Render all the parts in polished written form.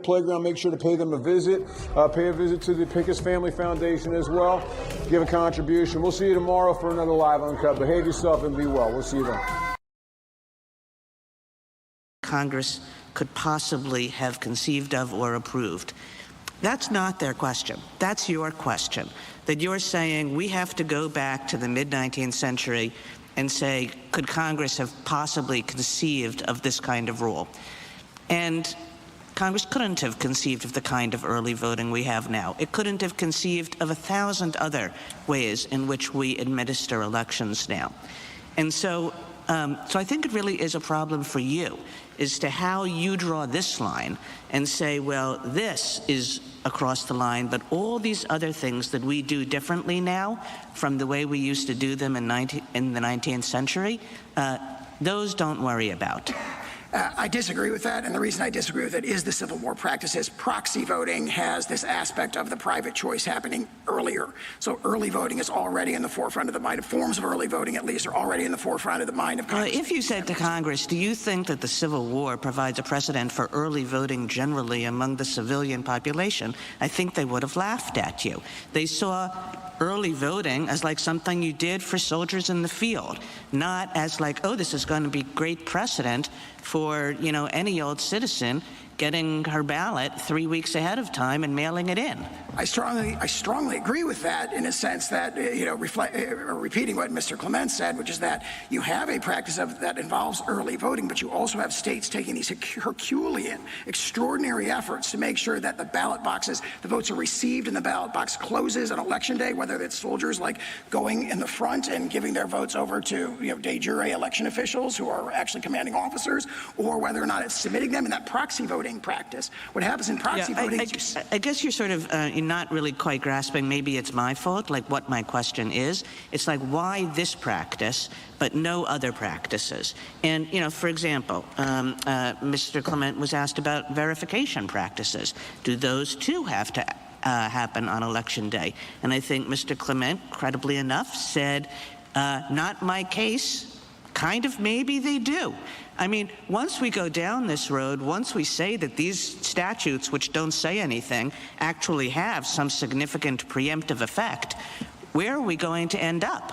Playground, make sure to pay them a visit. Pay a visit to the Pickus Family Foundation as well. Give a contribution. We'll see you tomorrow for another Live Uncut. Behave yourself and be well. We'll see you then. Congress could possibly have conceived of or approved. That's not their question. That's your question. That you're saying we have to go back to the mid-19th century and say, could Congress have possibly conceived of this kind of rule? And Congress couldn't have conceived of the kind of early voting we have now. It couldn't have conceived of 1,000 other ways in which we administer elections now. And so I think it really is a problem for you as to how you draw this line and say, well, this is across the line, but all these other things that we do differently now from the way we used to do them in the 19th century, those don't worry about. I disagree with that, and the reason I disagree with it is the Civil War practices. Proxy voting has this aspect of the private choice happening earlier. So early voting is already in the forefront of the mind. Forms of early voting, at least, are already in the forefront of the mind of Congress. If you said to Congress, do you think that the Civil War provides a precedent for early voting generally among the civilian population, I think they would have laughed at you. They saw early voting as like something you did for soldiers in the field, not as like, oh, this is going to be great precedent for, you know, any old citizen getting her ballot 3 weeks ahead of time and mailing it in. I strongly agree with that in a sense that, repeating what Mr. Clement said, which is that you have a practice that involves early voting, but you also have states taking these Herculean, extraordinary efforts to make sure that the ballot boxes, the votes are received and the ballot box closes on Election Day, whether it's soldiers like going in the front and giving their votes over to, de jure election officials who are actually commanding officers, or whether or not it's submitting them in that proxy voting practice. What happens in proxy voting I guess you're sort of not really quite grasping, maybe it's my fault, like what my question is. It's like, why this practice but no other practices? And, for example, Mr. Clement was asked about verification practices. Do those too have to happen on Election Day? And I think Mr. Clement, credibly enough, said, not my case, kind of maybe they do. I mean, once we go down this road, once we say that these statutes, which don't say anything, actually have some significant preemptive effect, where are we going to end up?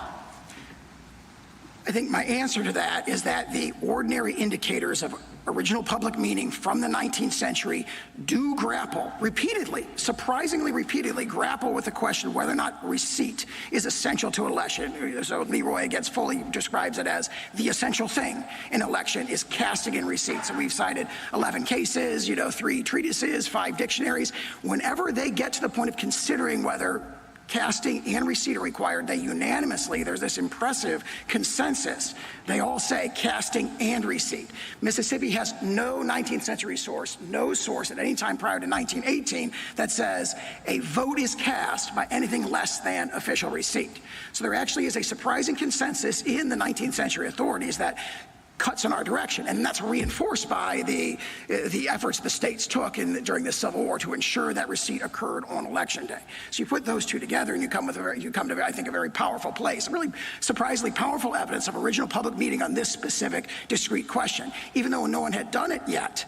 I think my answer to that is that the ordinary indicators of original public meaning from the 19th century do grapple repeatedly, surprisingly repeatedly grapple with the question whether or not receipt is essential to election. So Leroy against Foley describes it as the essential thing in election is casting in receipts. And we've cited 11 cases, 3 treatises, 5 dictionaries. Whenever they get to the point of considering whether casting and receipt are required, they unanimously, there's this impressive consensus. They all say casting and receipt. Mississippi has no 19th century source, no source at any time prior to 1918 that says a vote is cast by anything less than official receipt. So there actually is a surprising consensus in the 19th century authorities that cuts in our direction, and that's reinforced by the efforts the states took during the Civil War to ensure that receipt occurred on Election Day. So you put those two together, and you come to I think a very powerful place, really surprisingly powerful evidence of original public meaning on this specific discrete question, even though no one had done it yet.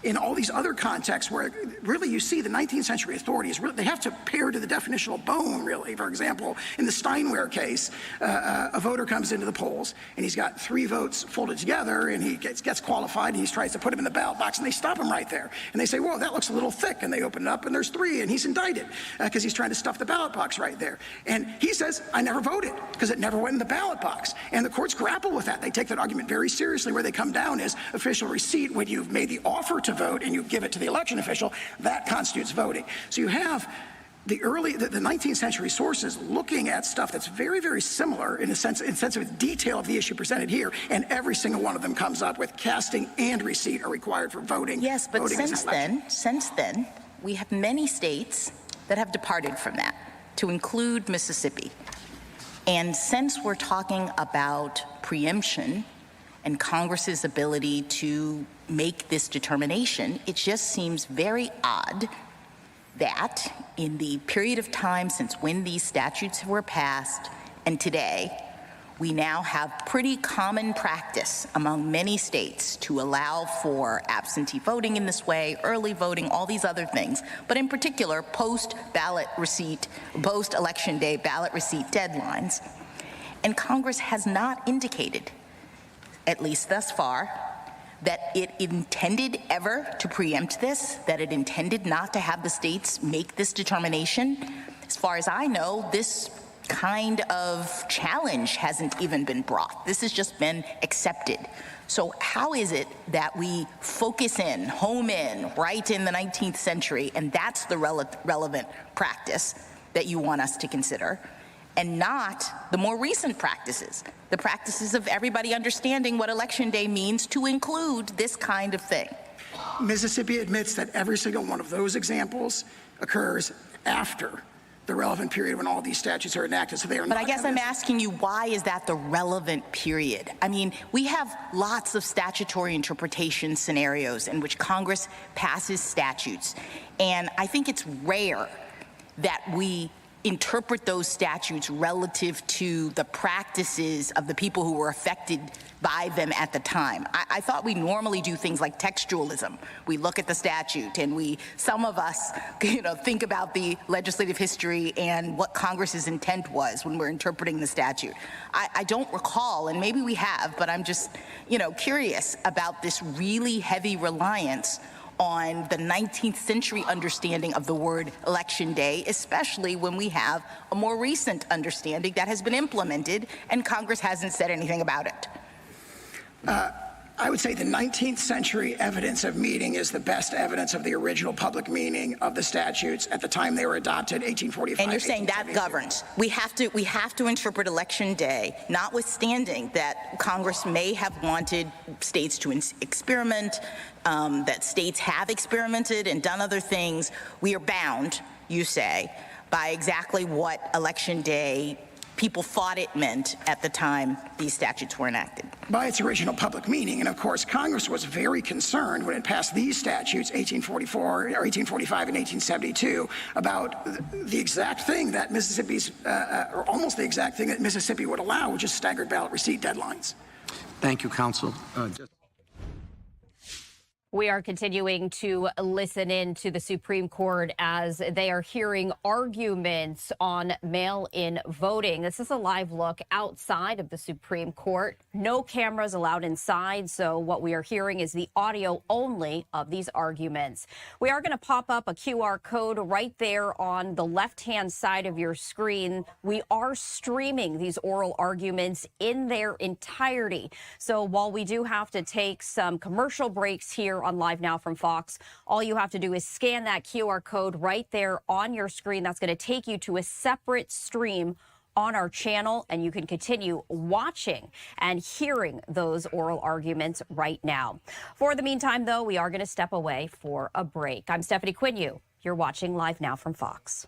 In all these other contexts where really you see the 19th century authorities, they have to pair to the definitional bone, really. For example, in the Steinware case, a voter comes into the polls and he's got 3 votes folded together and he gets qualified and he tries to put them in the ballot box and they stop him right there. And they say, whoa, that looks a little thick. And they open it up and there's 3 and he's indicted because he's trying to stuff the ballot box right there. And he says, I never voted because it never went in the ballot box. And the courts grapple with that. They take that argument very seriously. Where they come down is official receipt when you've made the offer to vote and you give it to the election official, that constitutes voting. So you have the 19th century sources looking at stuff that's very, very similar in sense of detail of the issue presented here, and every single one of them comes up with casting and receipt are required for voting. Yes, but since then, we have many states that have departed from that, to include Mississippi. And since we're talking about preemption and Congress's ability to make this determination, it just seems very odd that in the period of time since when these statutes were passed and today, we now have pretty common practice among many states to allow for absentee voting in this way, early voting, all these other things, but in particular, post-election day ballot receipt deadlines. And Congress has not indicated, at least thus far, that it intended ever to preempt this, that it intended not to have the states make this determination. As far as I know, this kind of challenge hasn't even been brought. This has just been accepted. So how is it that we focus in, home in, right in the 19th century, and that's the relevant practice that you want us to consider, and not the more recent practices, the practices of everybody understanding what Election Day means to include this kind of thing? Mississippi admits that every single one of those examples occurs after the relevant period when all these statutes are enacted, so they are not. But I guess I'm asking you, why is that the relevant period? I mean, we have lots of statutory interpretation scenarios in which Congress passes statutes, and I think it's rare that we interpret those statutes relative to the practices of the people who were affected by them at the time. I thought we normally do things like textualism. We look at the statute and some of us, think about the legislative history and what Congress's intent was when we're interpreting the statute. I don't recall, and maybe we have, but I'm just, curious about this really heavy reliance on the 19th century understanding of the word Election Day, especially when we have a more recent understanding that has been implemented and Congress hasn't said anything about it. I would say the 19th century evidence of meaning is the best evidence of the original public meaning of the statutes at the time they were adopted, 1845. And you're saying that governs. We have to interpret Election Day, notwithstanding that Congress may have wanted states to experiment, that states have experimented and done other things. We are bound, you say, by exactly what Election Day people thought it meant at the time these statutes were enacted. By its original public meaning. And of course, Congress was very concerned when it passed these statutes, 1844 or 1845 and 1872, about the exact thing that Mississippi's, or almost the exact thing that Mississippi would allow, which is staggered ballot receipt deadlines. Thank you, counsel. We are continuing to listen in to the Supreme Court as they are hearing arguments on mail-in voting. This is a live look outside of the Supreme Court. No cameras allowed inside, so what we are hearing is the audio only of these arguments. We are going to pop up a QR code right there on the left-hand side of your screen. We are streaming these oral arguments in their entirety. So while we do have to take some commercial breaks here on Live Now from Fox, all you have to do is scan that QR code right there on your screen. That's going to take you to a separate stream on our channel, and you can continue watching and hearing those oral arguments right now. For the meantime, though, we are going to step away for a break. I'm Stephanie Quinue. You're watching Live Now from Fox.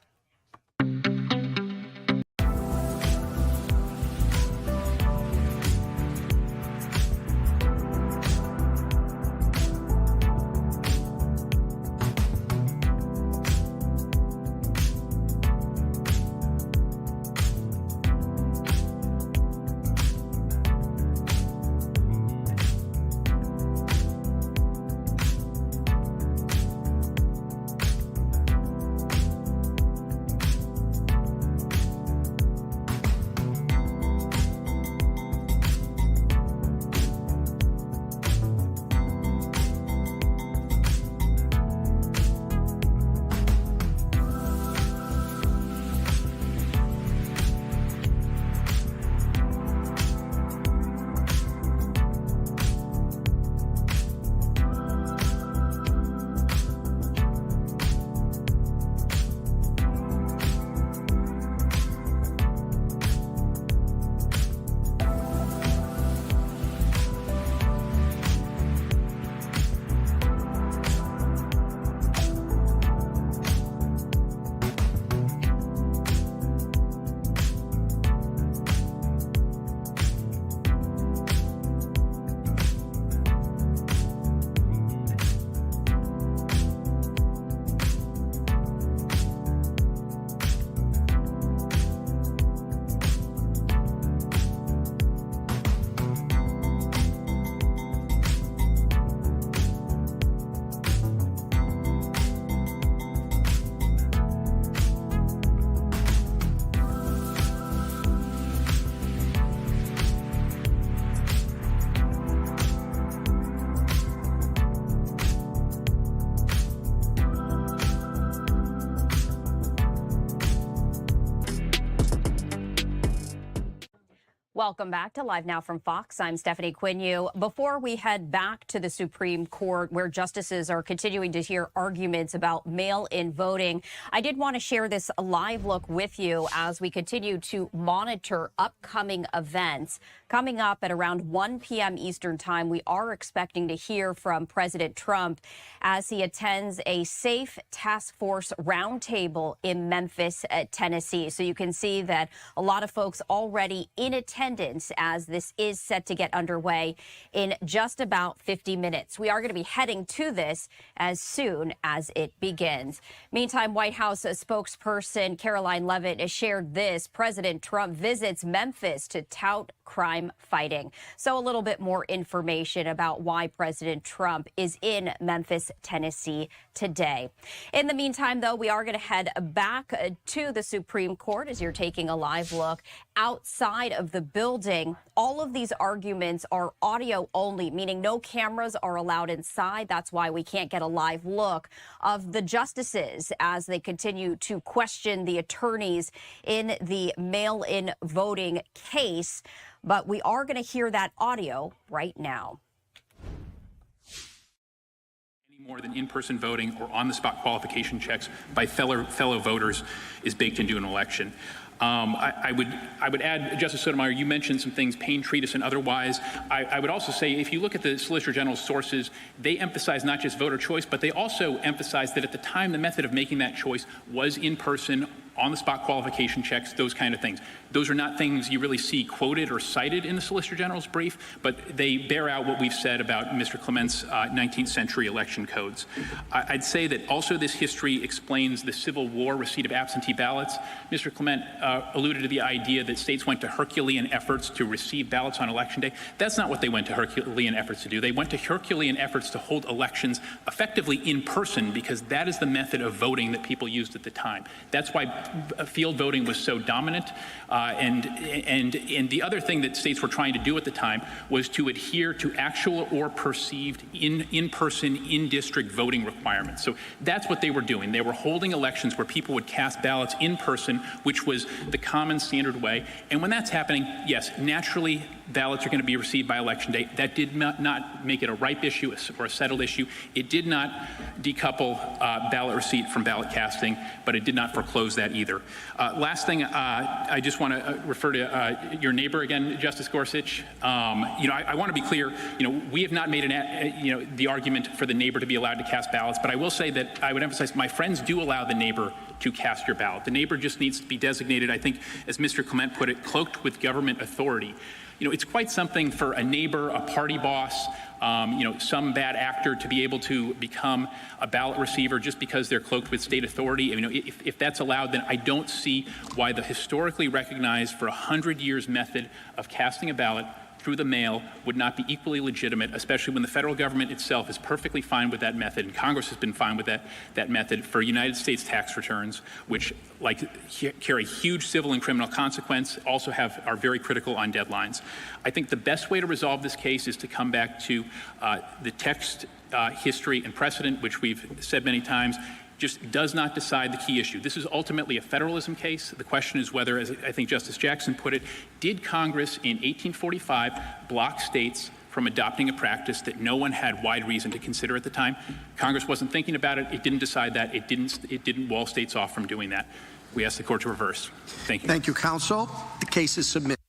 Welcome back to Live Now from Fox. I'm Stephanie Quinue. Before we head back to the Supreme Court, where justices are continuing to hear arguments about mail-in voting, I did want to share this live look with you as we continue to monitor upcoming events. Coming up at around 1 p.m. Eastern Time, we are expecting to hear from President Trump as he attends a Safe Task Force roundtable in Memphis, Tennessee. So you can see that a lot of folks already in attendance as this is set to get underway in just about 50 minutes. We are going to be heading to this as soon as it begins. Meantime, White House spokesperson Caroline Leavitt shared this. President Trump visits Memphis to tout crime fighting. So a little bit more information about why President Trump is in Memphis, Tennessee today. In the meantime, though, we are going to head back to the Supreme Court as you're taking a live look outside of the building. All of these arguments are audio only, meaning no cameras are allowed inside. That's why we can't get a live look of the justices as they continue to question the attorneys in the mail-in voting case. But we are going to hear that audio right now. More than in-person voting or on-the-spot qualification checks by fellow voters is baked into an election. I would add, Justice Sotomayor, you mentioned some things, Payne Treatise and otherwise. I would also say, if you look at the Solicitor General's sources, they emphasize not just voter choice, but they also emphasize that at the time the method of making that choice was in-person, on-the-spot qualification checks, those kind of things. Those are not things you really see quoted or cited in the Solicitor General's brief, but they bear out what we've said about Mr. Clement's 19th century election codes. I'd say that also this history explains the Civil War receipt of absentee ballots. Mr. Clement alluded to the idea that states went to Herculean efforts to receive ballots on Election Day. That's not what they went to Herculean efforts to do. They went to Herculean efforts to hold elections effectively in person because that is the method of voting that people used at the time. That's why field voting was so dominant. And the other thing that states were trying to do at the time was to adhere to actual or perceived in-person, in-district voting requirements. So that's what they were doing. They were holding elections where people would cast ballots in person, which was the common standard way. And when that's happening, yes, naturally, ballots are going to be received by Election Day. That did not make it a ripe issue or a settled issue. It did not decouple ballot receipt from ballot casting, but it did not foreclose that either. Last thing, I just want to refer to your neighbor again, Justice Gorsuch. I want to be clear. We have not made the argument for the neighbor to be allowed to cast ballots, but I will say that I would emphasize my friends do allow the neighbor to cast your ballot. The neighbor just needs to be designated, I think, as Mr. Clement put it, cloaked with government authority. It's quite something for a neighbor, a party boss, some bad actor to be able to become a ballot receiver just because they're cloaked with state authority. If that's allowed, then I don't see why the historically recognized for 100 years method of casting a ballot through the mail would not be equally legitimate, especially when the federal government itself is perfectly fine with that method, and Congress has been fine with that method for United States tax returns, which carry huge civil and criminal consequence, also are very critical on deadlines. I think the best way to resolve this case is to come back to the text, history, and precedent, which we've said many times, just does not decide the key issue. This is ultimately a federalism case. The question is whether, as I think Justice Jackson put it, did Congress in 1845 block states from adopting a practice that no one had wide reason to consider at the time? Congress wasn't thinking about it. It didn't decide that. It didn't wall states off from doing that. We ask the court to reverse. Thank you. Thank you, counsel. The case is submitted.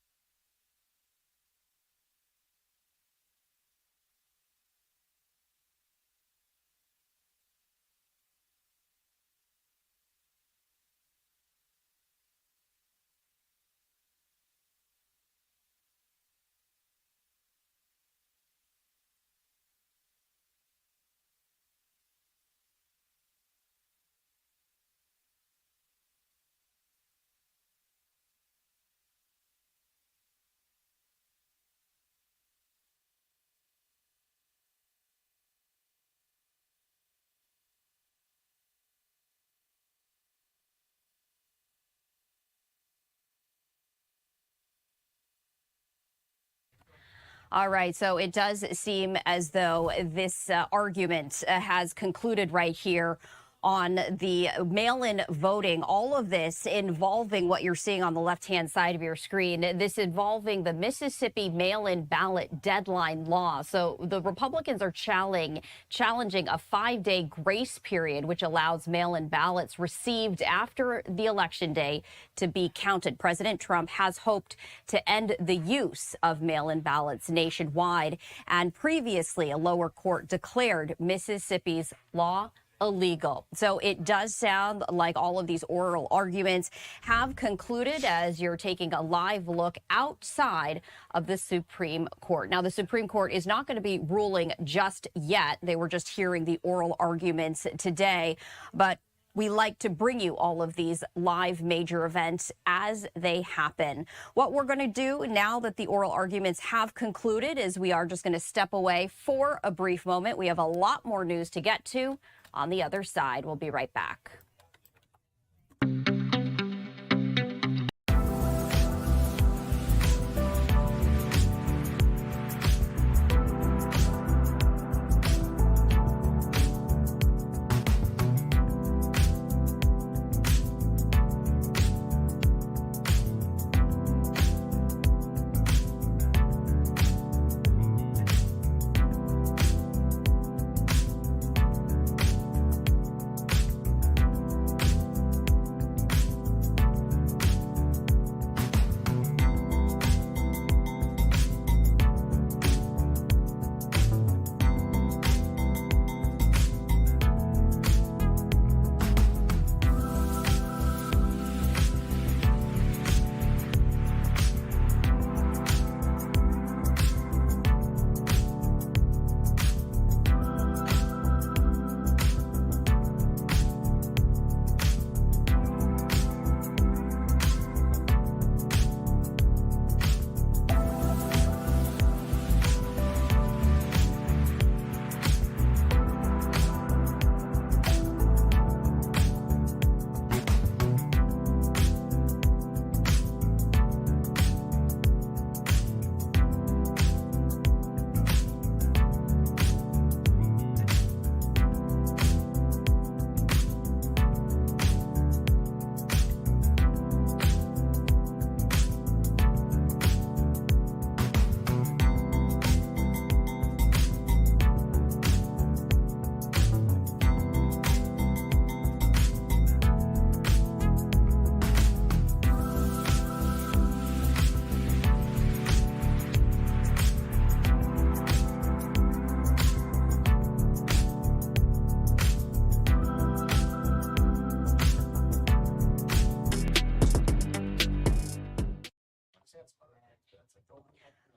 All right, so it does seem as though this argument has concluded right here on the mail-in voting, all of this involving what you're seeing on the left-hand side of your screen, this involving the Mississippi mail-in ballot deadline law. So the Republicans are challenging a 5-day grace period, which allows mail-in ballots received after the election day to be counted. President Trump has hoped to end the use of mail-in ballots nationwide, and previously a lower court declared Mississippi's law illegal. So it does sound like all of these oral arguments have concluded as you're taking a live look outside of the Supreme Court. Now, the Supreme Court is not going to be ruling just yet. They were just hearing the oral arguments today, but we like to bring you all of these live major events as they happen. What we're going to do now that the oral arguments have concluded is we are just going to step away for a brief moment. We have a lot more news to get to on the other side. We'll be right back.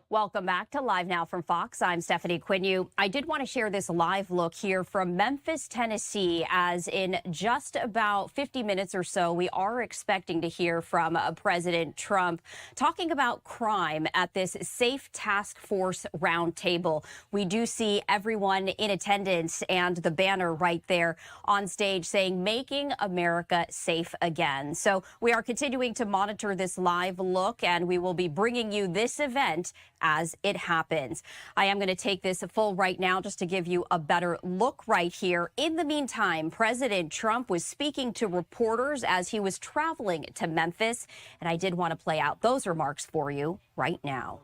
Welcome back to Live Now from Fox. I'm Stephanie Quinue. I did want to share this live look here from Memphis, Tennessee, as in just about 50 minutes or so, we are expecting to hear from President Trump talking about crime at this Safe Task Force roundtable. We do see everyone in attendance and the banner right there on stage saying, "Making America Safe Again." So we are continuing to monitor this live look, and we will be bringing you this event as it happens. I am going to take this full right now just to give you a better look right here. In the meantime, President Trump was speaking to reporters as he was traveling to Memphis, and I did want to play out those remarks for you right now.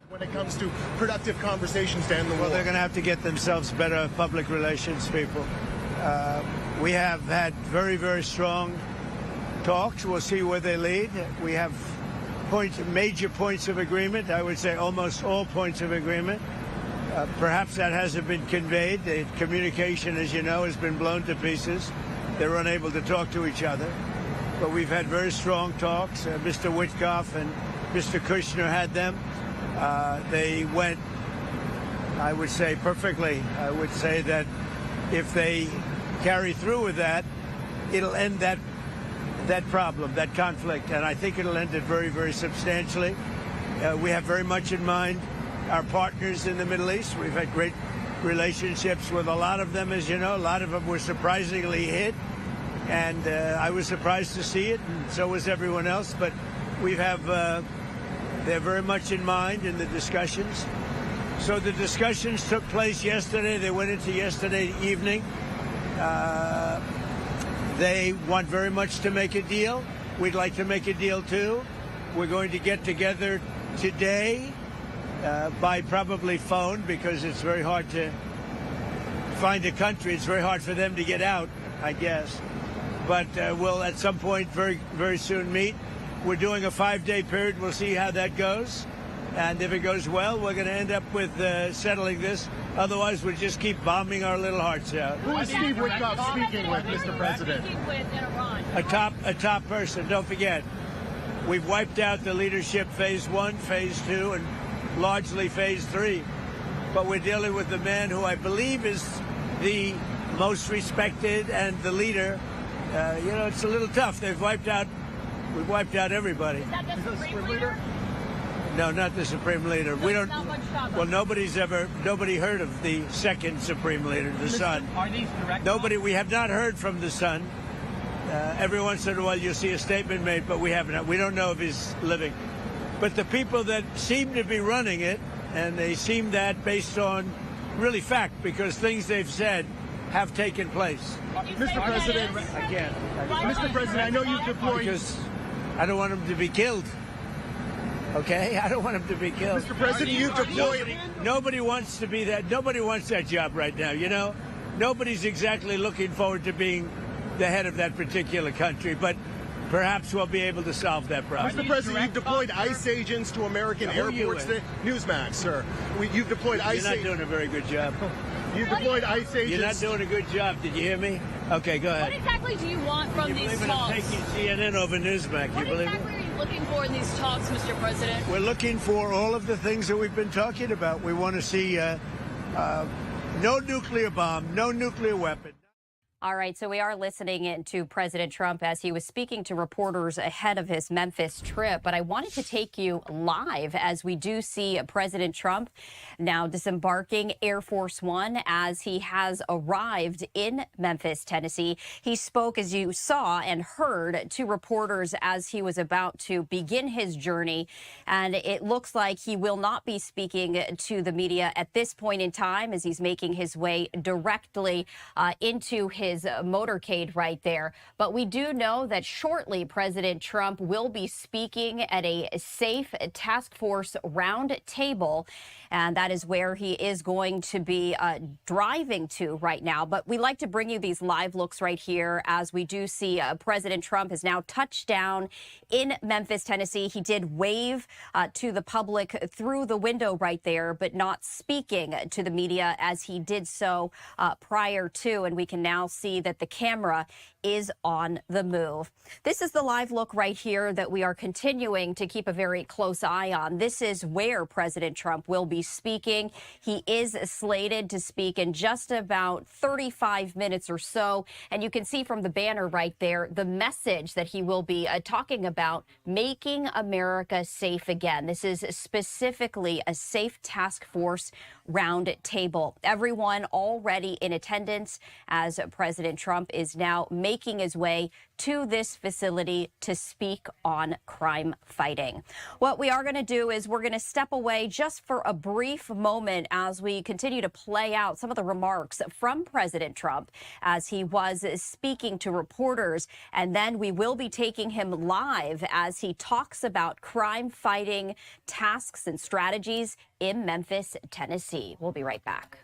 When it comes to productive conversations to end the war? Well, they're going to have to get themselves better public relations people. We have had very, very strong talks. We'll see where they lead. We have major points of agreement. I would say almost all points of agreement. Perhaps that hasn't been conveyed. The communication, as you know, has been blown to pieces. They're unable to talk to each other. But we've had very strong talks. Mr. Witkoff and Mr. Kushner had them. They went, I would say, perfectly. I would say that if they carry through with that, it'll end that problem, that conflict, and I think it'll end it very, very substantially. We have very much in mind our partners in the Middle East. We've had great relationships with a lot of them, as you know. A lot of them were surprisingly hit, and I was surprised to see it, and so was everyone else. But we have, they're very much in mind in the discussions So the discussions took place yesterday. They went into yesterday evening. They want very much to make a deal. We'd like to make a deal too. We're going to get together today by probably phone because it's very hard to find a country. It's very hard for them to get out, I guess. But we'll at some point very, very soon meet. We're doing a 5-day period. We'll see how that goes. And if it goes well, we're going to end up with settling this. Otherwise, we'll just keep bombing our little hearts out. Who is Steve Witkoff speaking with, Mr. President? A top person. Don't forget, we've wiped out the leadership phase 1, phase 2, and largely phase 3. But we're dealing with the man who I believe is the most respected and the leader. It's a little tough. We've wiped out everybody. Is that the Supreme Leader? No, not the Supreme Leader. We don't. Well, nobody heard of the second Supreme Leader, the son. Are these direct? Nobody. We have not heard from the son. Every once in a while, you'll see a statement made, but we haven't. We don't know if he's living. But the people that seem to be running it, and they seem that based on really fact, because things they've said have taken place. Mr. President, I can't. Mr. President, I know you've deployed. Because I don't want him to be killed. Okay, I don't want him to be killed. Mr. President, you've deployed. Nobody wants to be that. Nobody wants that job right now. Nobody's exactly looking forward to being the head of that particular country. But perhaps we'll be able to solve that problem. Mr. President, you've deployed ICE agents to American airports today. Newsmax, sir. You've deployed ICE agents. You're not doing a very good job. You've deployed ICE agents. You're not doing a good job. Did you hear me? Okay, go ahead. What exactly do you want from these talks? I'm taking CNN over Newsmax. You believe What exactly it? are you looking for in these talks, Mr. President? We're looking for all of the things that we've been talking about. We want to see no nuclear bomb, no nuclear weapon. All right, so we are listening to President Trump as he was speaking to reporters ahead of his Memphis trip. But I wanted to take you live as we do see President Trump now disembarking Air Force One as he has arrived in Memphis, Tennessee. He spoke, as you saw and heard, to reporters as he was about to begin his journey. And it looks like he will not be speaking to the media at this point in time as he's making his way directly into his motorcade right there. But we do know that shortly President Trump will be speaking at a safe task force round table. And that is where he is going to be driving to right now. But we like to bring you these live looks right here as we do see President Trump has now touched down in Memphis, Tennessee. He did wave to the public through the window right there, but not speaking to the media as he did so prior to. And we can now see that the camera is on the move. This is the live look right here that we are continuing to keep a very close eye on. This is where President Trump will be speaking. He is slated to speak in just about 35 minutes or so. And you can see from the banner right there, the message that he will be talking about, making America safe again. This is specifically a safe task force round table. Everyone already in attendance as President Trump is now making his way to this facility to speak on crime fighting. What we are going to do is we're going to step away just for a brief moment as we continue to play out some of the remarks from President Trump as he was speaking to reporters. And then we will be taking him live as he talks about crime fighting tasks and strategies in Memphis, Tennessee. We'll be right back.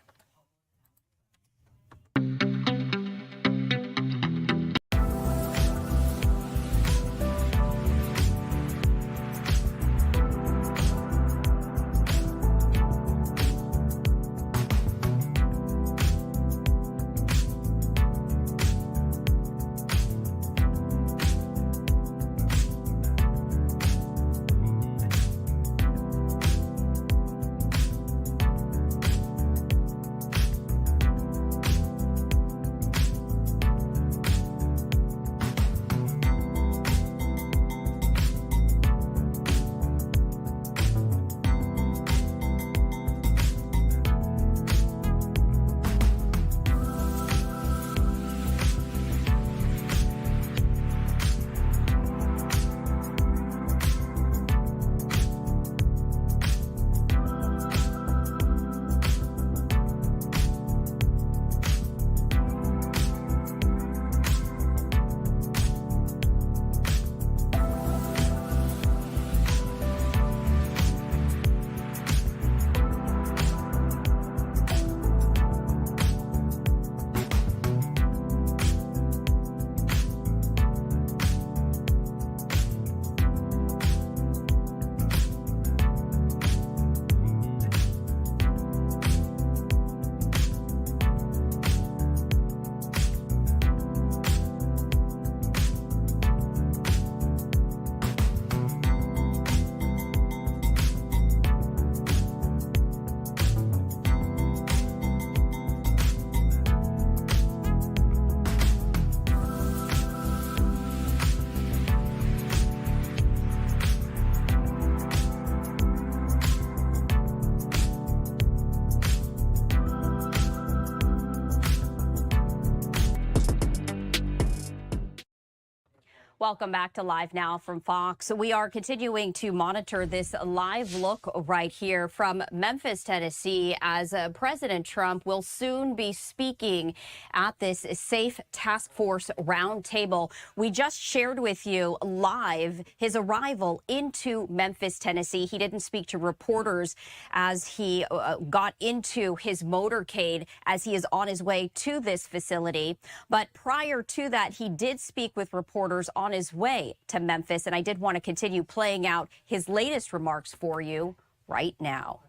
Welcome back to Live Now from Fox. We are continuing to monitor this live look right here from Memphis, Tennessee, as President Trump will soon be speaking at this Safe Task Force roundtable. We just shared with you live his arrival into Memphis, Tennessee. He didn't speak to reporters as he got into his motorcade as he is on his way to this facility. But prior to that, he did speak with reporters on his way to Memphis, and I did want to continue playing out his latest remarks for you right now.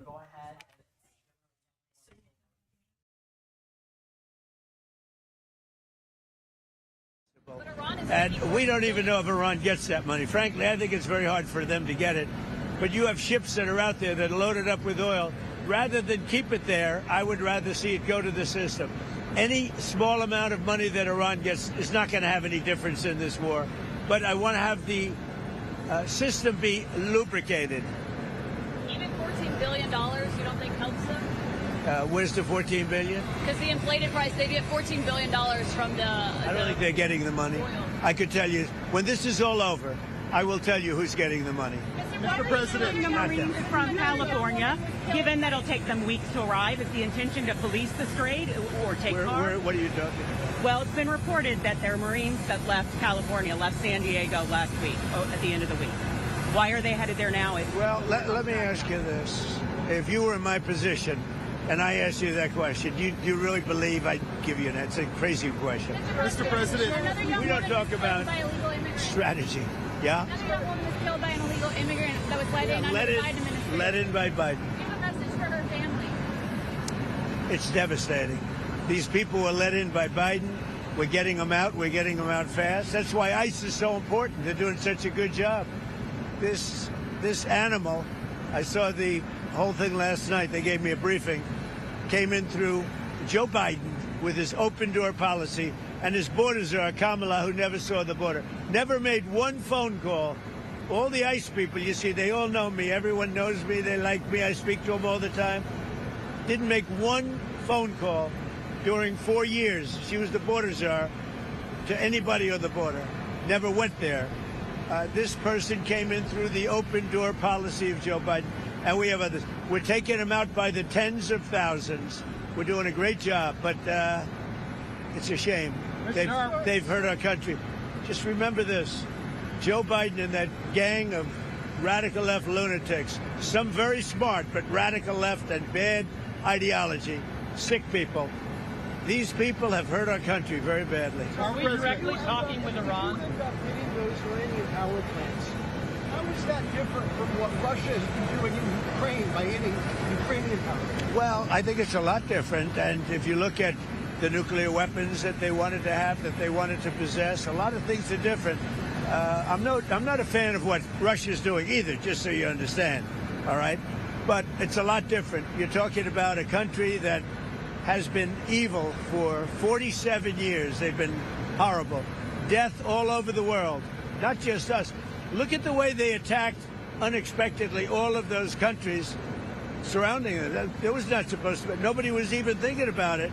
And we don't even know if Iran gets that money. Frankly, I think it's very hard for them to get it. But you have ships that are out there that are loaded up with oil. Rather than keep it there, I would rather see it go to the system. Any small amount of money that Iran gets is not going to have any difference in this war. But I want to have the system be lubricated. Even $14 billion, you don't think helps them? Where's the $14 billion? Because the inflated price, they get $14 billion from the... I don't think they're getting the money. I could tell you, when this is all over, I will tell you who's getting the money. Mr. President, the Marines from California, given that it'll take them weeks to arrive, is the intention to police the strait or take cars? What are you talking about? Well, it's been reported that there are Marines that left California, left San Diego last week, at the end of the week. Why are they headed there now? Well, let me ask you this. If you were in my position and I asked you that question, do you really believe I'd give you an answer? It's a crazy question. Mr. President, we don't talk about strategy. Yeah? Another young woman was killed by an illegal immigrant that was let in under the Biden administration. Let in by Biden. Give a message for her family. It's devastating. These people were let in by Biden. We're getting them out. We're getting them out fast. That's why ICE is so important. They're doing such a good job. This animal, I saw the whole thing last night. They gave me a briefing. Came in through Joe Biden with his open door policy and his border czar, Kamala, who never saw the border. Never made one phone call. All the ICE people, you see, they all know me. Everyone knows me. They like me. I speak to them all the time. Didn't make one phone call during 4 years. She was the border czar to anybody on the border. Never went there. This person came in through the open door policy of Joe Biden, and we have others. We're taking them out by the tens of thousands. We're doing a great job, but it's a shame. They've hurt our country. Just remember this. Joe Biden and that gang of radical left lunatics, some very smart, but radical left and bad ideology, sick people. These people have hurt our country very badly. Are we directly talking with Iran? Those uranium power plants. How is that different from what Russia has been doing in Ukraine by ending Ukrainian power? Well, I think it's a lot different. And if you look at the nuclear weapons that they wanted to have, that they wanted to possess, a lot of things are different. I'm not a fan of what Russia's doing either, just so you understand. All right? But it's a lot different. You're talking about a country that has been evil for 47 years. They've been horrible. Death all over the world, not just us. Look at the way they attacked unexpectedly all of those countries surrounding them. It was not supposed to be. Nobody was even thinking about it.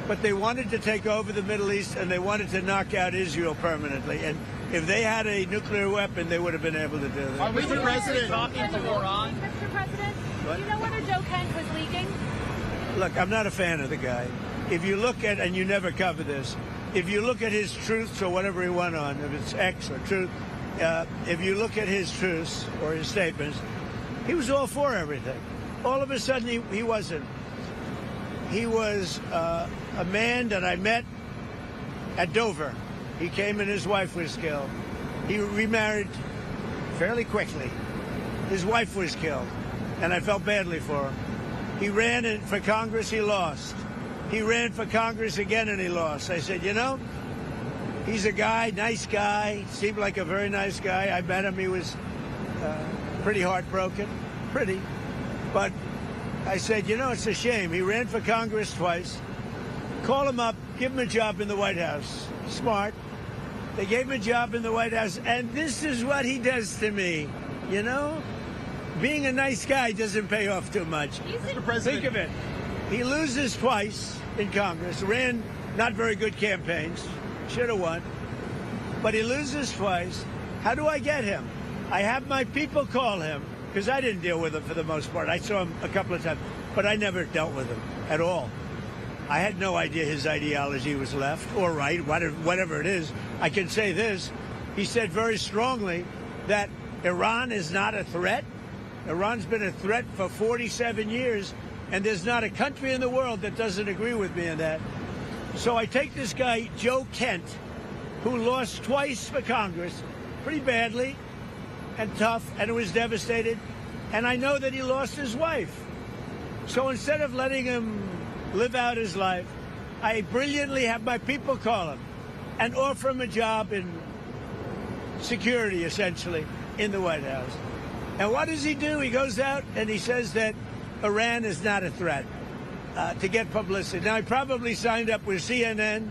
But they wanted to take over the Middle East, and they wanted to knock out Israel permanently. And if they had a nuclear weapon, they would have been able to do that. Mr. President, talking to Iran? Mr. President, do you know whether Joe Kent was leaking? Look, I'm not a fan of the guy. If you look at, and you never cover this, if you look at his truths or whatever he went on, if it's X or Truth, if you look at his truths or his statements, he was all for everything. All of a sudden, he wasn't. He was a man that I met at Dover. He came and his wife was killed. He remarried fairly quickly. His wife was killed, and I felt badly for him. He ran for Congress, he lost. He ran for Congress again, and he lost. I said, you know, he's a guy, nice guy, seemed like a very nice guy. I met him. He was pretty heartbroken, but I said, you know, it's a shame. He ran for Congress twice. Call him up, give him a job in the White House. Smart. They gave him a job in the White House, and this is what he does to me, you know? Being a nice guy doesn't pay off too much. Mr. President. Think of it. He loses twice in Congress, ran not very good campaigns, should have won. but he loses twice. How do I get him? I have my people call him, because I didn't deal with him for the most part. I saw him a couple of times, but I never dealt with him at all. I had no idea his ideology was left or right, whatever it is. I can say this. He said very strongly that Iran is not a threat. Iran's been a threat for 47 years, and there's not a country in the world that doesn't agree with me on that. So I take this guy, Joe Kent, who lost twice for Congress, pretty badly and tough, and was devastated, and I know that he lost his wife. So instead of letting him live out his life, I brilliantly have my people call him and offer him a job in security, essentially, in the White House. And what does he do? He goes out and he says that Iran is not a threat to get publicity. Now, he probably signed up with CNN,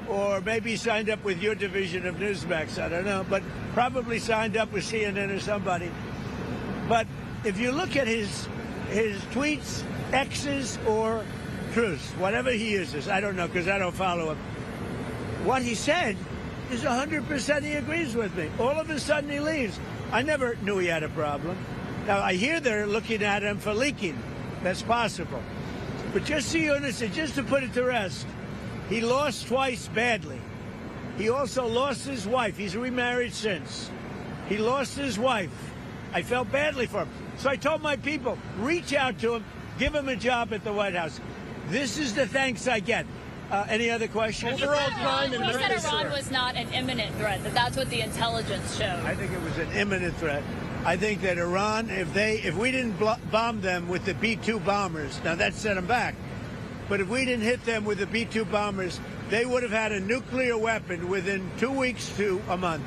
or maybe he signed up with your division of Newsmax, I don't know, but probably signed up with CNN or somebody. But if you look at his tweets, X's or Truths, whatever he uses, I don't know because I don't follow him. What he said is 100% he agrees with me. All of a sudden he leaves. I never knew he had a problem. Now, I hear they're looking at him for leaking. That's possible. But just so you understand, just to put it to rest, he lost twice badly. He also lost his wife. He's remarried since. He lost his wife. I felt badly for him. So I told my people, reach out to him, give him a job at the White House. This is the thanks I get. Any other questions? Overall crime in Memphis. He said Iran was not an imminent threat, that's what the intelligence showed. I think it was an imminent threat. I think that Iran, if we didn't bomb them with the B-2 bombers, now that set them back, but if we didn't hit them with the B-2 bombers, they would have had a nuclear weapon within 2 weeks to a month.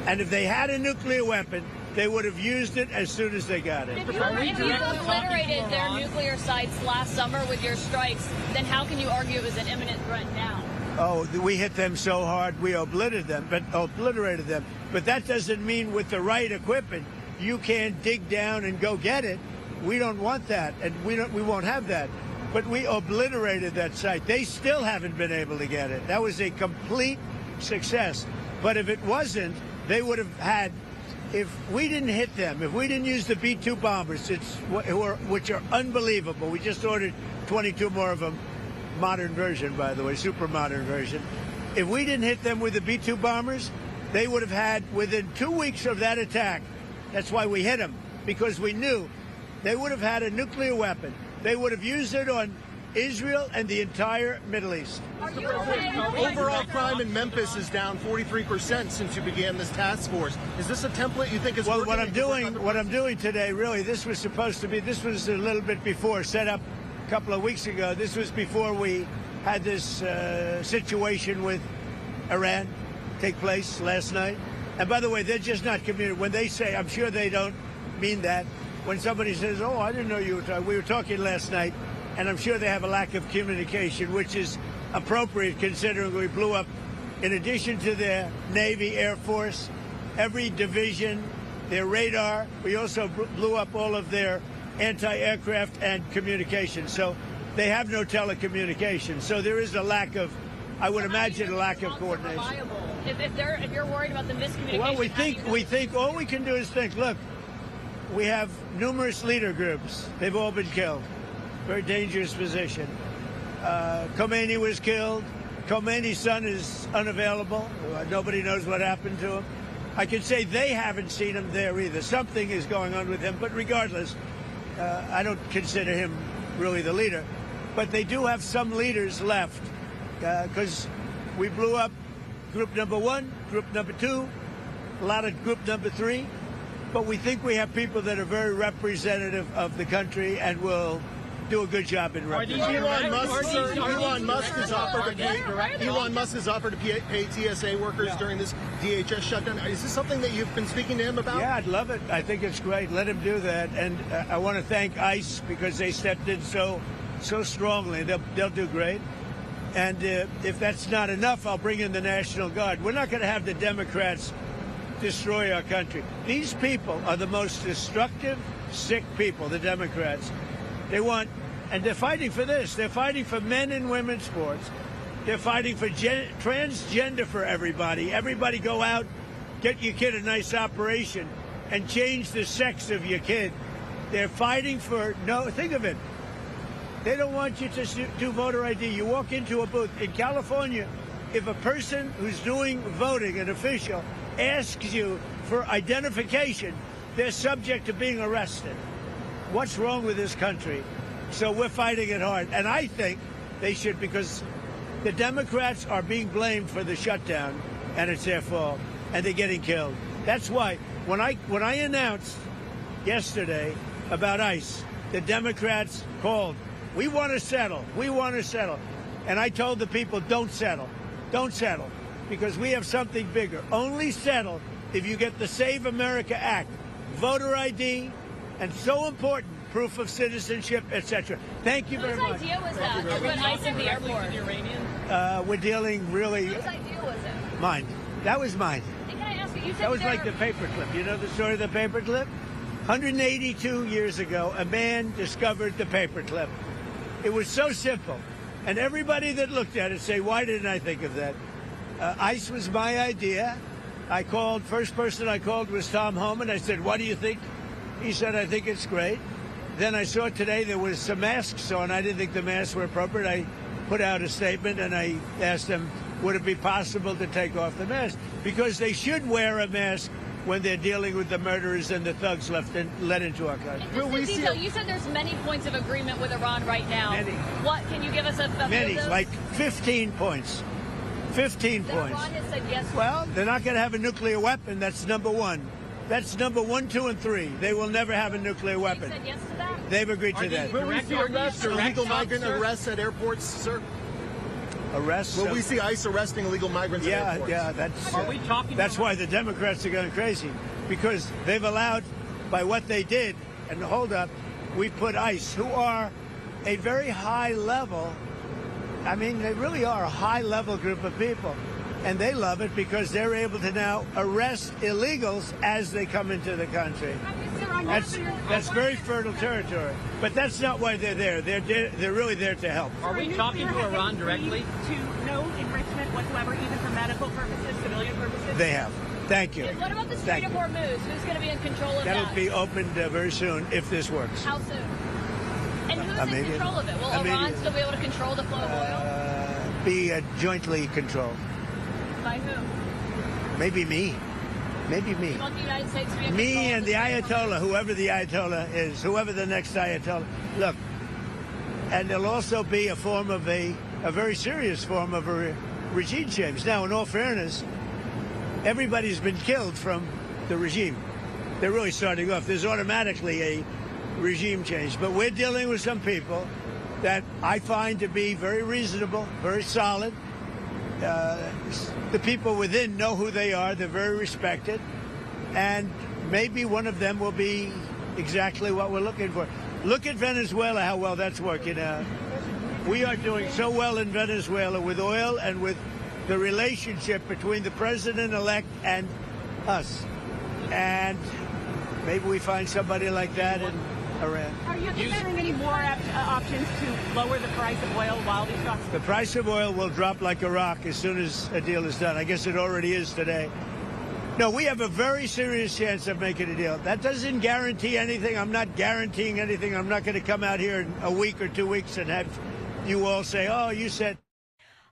And if they had a nuclear weapon, they would have used it as soon as they got it. If you obliterated their nuclear sites last summer with your strikes, then how can you argue it was an imminent threat now? Oh, we hit them so hard, we obliterated them. But that doesn't mean with the right equipment, you can't dig down and go get it. We don't want that, and we won't have that. But we obliterated that site. They still haven't been able to get it. That was a complete success. But if it wasn't, they would have had, if we didn't hit them, if we didn't use the B-2 bombers, which are unbelievable. We just ordered 22 more of them, modern version, by the way, super modern version. If we didn't hit them with the B-2 bombers, they would have had, within 2 weeks of that attack, that's why we hit them, because we knew they would have had a nuclear weapon. They would have used it on Israel and the entire Middle East. Overall crime in Memphis is down 43% since you began this task force. Is this a template you think is working? Well, what I'm doing today, really, this was a little bit before, set up a couple of weeks ago. This was before we had this situation with Iran take place last night. And by the way, they're just not communicating. When they say, I'm sure they don't mean that. When somebody says, oh, I didn't know you were talking, we were talking last night, and I'm sure they have a lack of communication, which is appropriate considering we blew up, in addition to their Navy, Air Force, every division, their radar. We also blew up all of their anti-aircraft and communication. So they have no telecommunications. So there is a lack of, I would imagine, a lack of coordination. If you're worried about the miscommunication. Well, we think all we can do is think, look, we have numerous leader groups. They've all been killed. Very dangerous position. Khomeini was killed. Khomeini's son is unavailable. Nobody knows what happened to him. I can say they haven't seen him there either. Something is going on with him. But regardless, I don't consider him really the leader. But they do have some leaders left because we blew up group number 1, group number 2, a lot of group number 3. But we think we have people that are very representative of the country and will do a good job in representing. Elon Musk has offered to pay TSA workers during this DHS shutdown. Is this something that you've been speaking to him about? Yeah, I'd love it. I think it's great. Let him do that. And I want to thank ICE because they stepped in so strongly. They'll do great. And if that's not enough, I'll bring in the National Guard. We're not going to have the Democrats destroy our country. These people are the most destructive, sick people, the Democrats. They want, and they're fighting for this. They're fighting for men and women's sports. They're fighting for transgender for everybody. Everybody go out, get your kid a nice operation, and change the sex of your kid. They're fighting for, think of it. They don't want you to do voter ID. You walk into a booth. In California, if a person who's doing voting, an official, asks you for identification, they're subject to being arrested. What's wrong with this country? So we're fighting it hard. And I think they should, because the Democrats are being blamed for the shutdown, and it's their fault, and they're getting killed. That's why when I announced yesterday about ICE, the Democrats called. We want to settle. We want to settle. And I told the people, don't settle. Don't settle. Because we have something bigger. Only settle if you get the Save America Act, voter ID, and so important, proof of citizenship, etc. Thank you very much. Whose idea was that? To put ICE in the airport. We're dealing really... Whose idea was it? Mine. That was mine. And can I ask you said That was like the paperclip. You know the story of the paperclip? 182 years ago, a man discovered the paperclip. It was so simple. And everybody that looked at it say, why didn't I think of that? ICE was my idea. First person I called was Tom Homan. I said, what do you think? He said, I think it's great. Then I saw today there was some masks on. I didn't think the masks were appropriate. I put out a statement and I asked them, would it be possible to take off the mask? Because they should wear a mask when they're dealing with the murderers and the thugs let into our country. You said there's many points of agreement with Iran right now. Many. What can you give us a Many, like 15 points. 15 points. Iran has said yes. Well, they're not going to have a nuclear weapon. That's number one. That's number 1, 2, and 3. They will never have a nuclear weapon. They said yes to that? They've agreed to that. Will we see illegal migrant arrests at airports, sir? Arrests? Will we see ICE arresting illegal migrants at airports? Yeah, that's why the Democrats are going crazy, because they've allowed, by what they did, and hold up, we put ICE, who are a very high level, I mean, they really are a high level group of people, and they love it because they're able to now arrest illegals as they come into the country. That's very fertile territory. But that's not why they're there. They're really there to help. Are we talking to Iran directly? To no enrichment whatsoever, even for medical purposes, civilian purposes? They have. Thank you. What about the Strait of Hormuz? Who's going to be in control of that? That'll be opened very soon if this works. How soon? And who's in control of it? Will Iran still be able to control the flow of oil? Be jointly controlled. By who? Maybe me. Maybe me. You want the United States to be in Me control and the Ayatollah, whoever the Ayatollah is, whoever the next Ayatollah. Look, and there'll also be a form of a very serious form of a regime change. Now, in all fairness, everybody's been killed from the regime. They're really starting off. There's automatically a regime change. But we're dealing with some people that I find to be very reasonable, very solid. The people within know who they are. They're very respected. And maybe one of them will be exactly what we're looking for. Look at Venezuela, how well that's working out. We are doing so well in Venezuela with oil and with the relationship between the president-elect and us. And maybe we find somebody like that in Iran. Are you considering any more options to lower the price of oil while these stocks? The price of oil will drop like a rock as soon as a deal is done. I guess it already is today. No, we have a very serious chance of making a deal. That doesn't guarantee anything. I'm not guaranteeing anything. I'm not going to come out here in a week or 2 weeks and have you all say, oh, you said.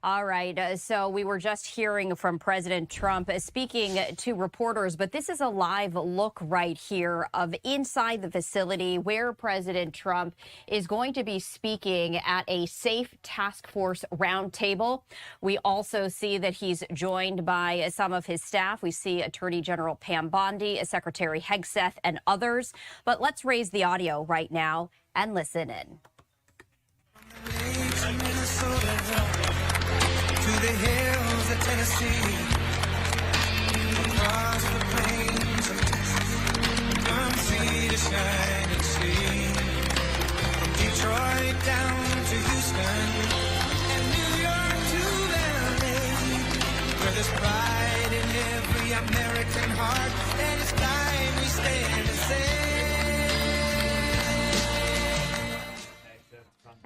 All right. So we were just hearing from President Trump speaking to reporters, but this is a live look right here of inside the facility where President Trump is going to be speaking at a safe task force roundtable. We also see that he's joined by some of his staff. We see Attorney General Pam Bondi, Secretary Hegseth, and others. But let's raise the audio right now and listen in. To the hills of Tennessee, across the plains of Texas, from sea to shining sea, from Detroit down to Houston, and New York to LA, where there's pride in every American heart, and it's time we stand and say.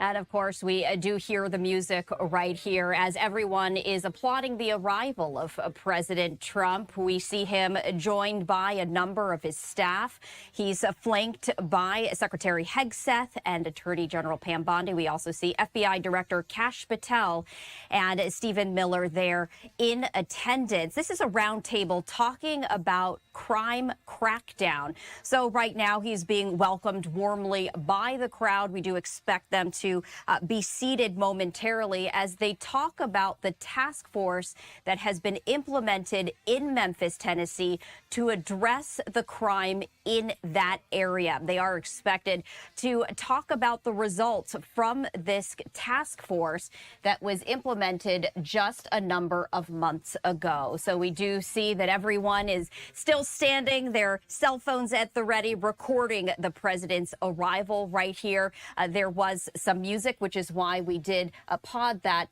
And of course, we do hear the music right here as everyone is applauding the arrival of President Trump. We see him joined by a number of his staff. He's flanked by Secretary Hegseth and Attorney General Pam Bondi. We also see FBI Director Kash Patel and Stephen Miller there in attendance. This is a roundtable talking about crime crackdown. So right now he's being welcomed warmly by the crowd. We do expect them to be seated momentarily as they talk about the task force that has been implemented in Memphis, Tennessee, to address the crime in that area. They are expected to talk about the results from this task force that was implemented just a number of months ago. So we do see that everyone is still standing, their cell phones at the ready, recording the president's arrival right here. There was some music, which is why we did pod that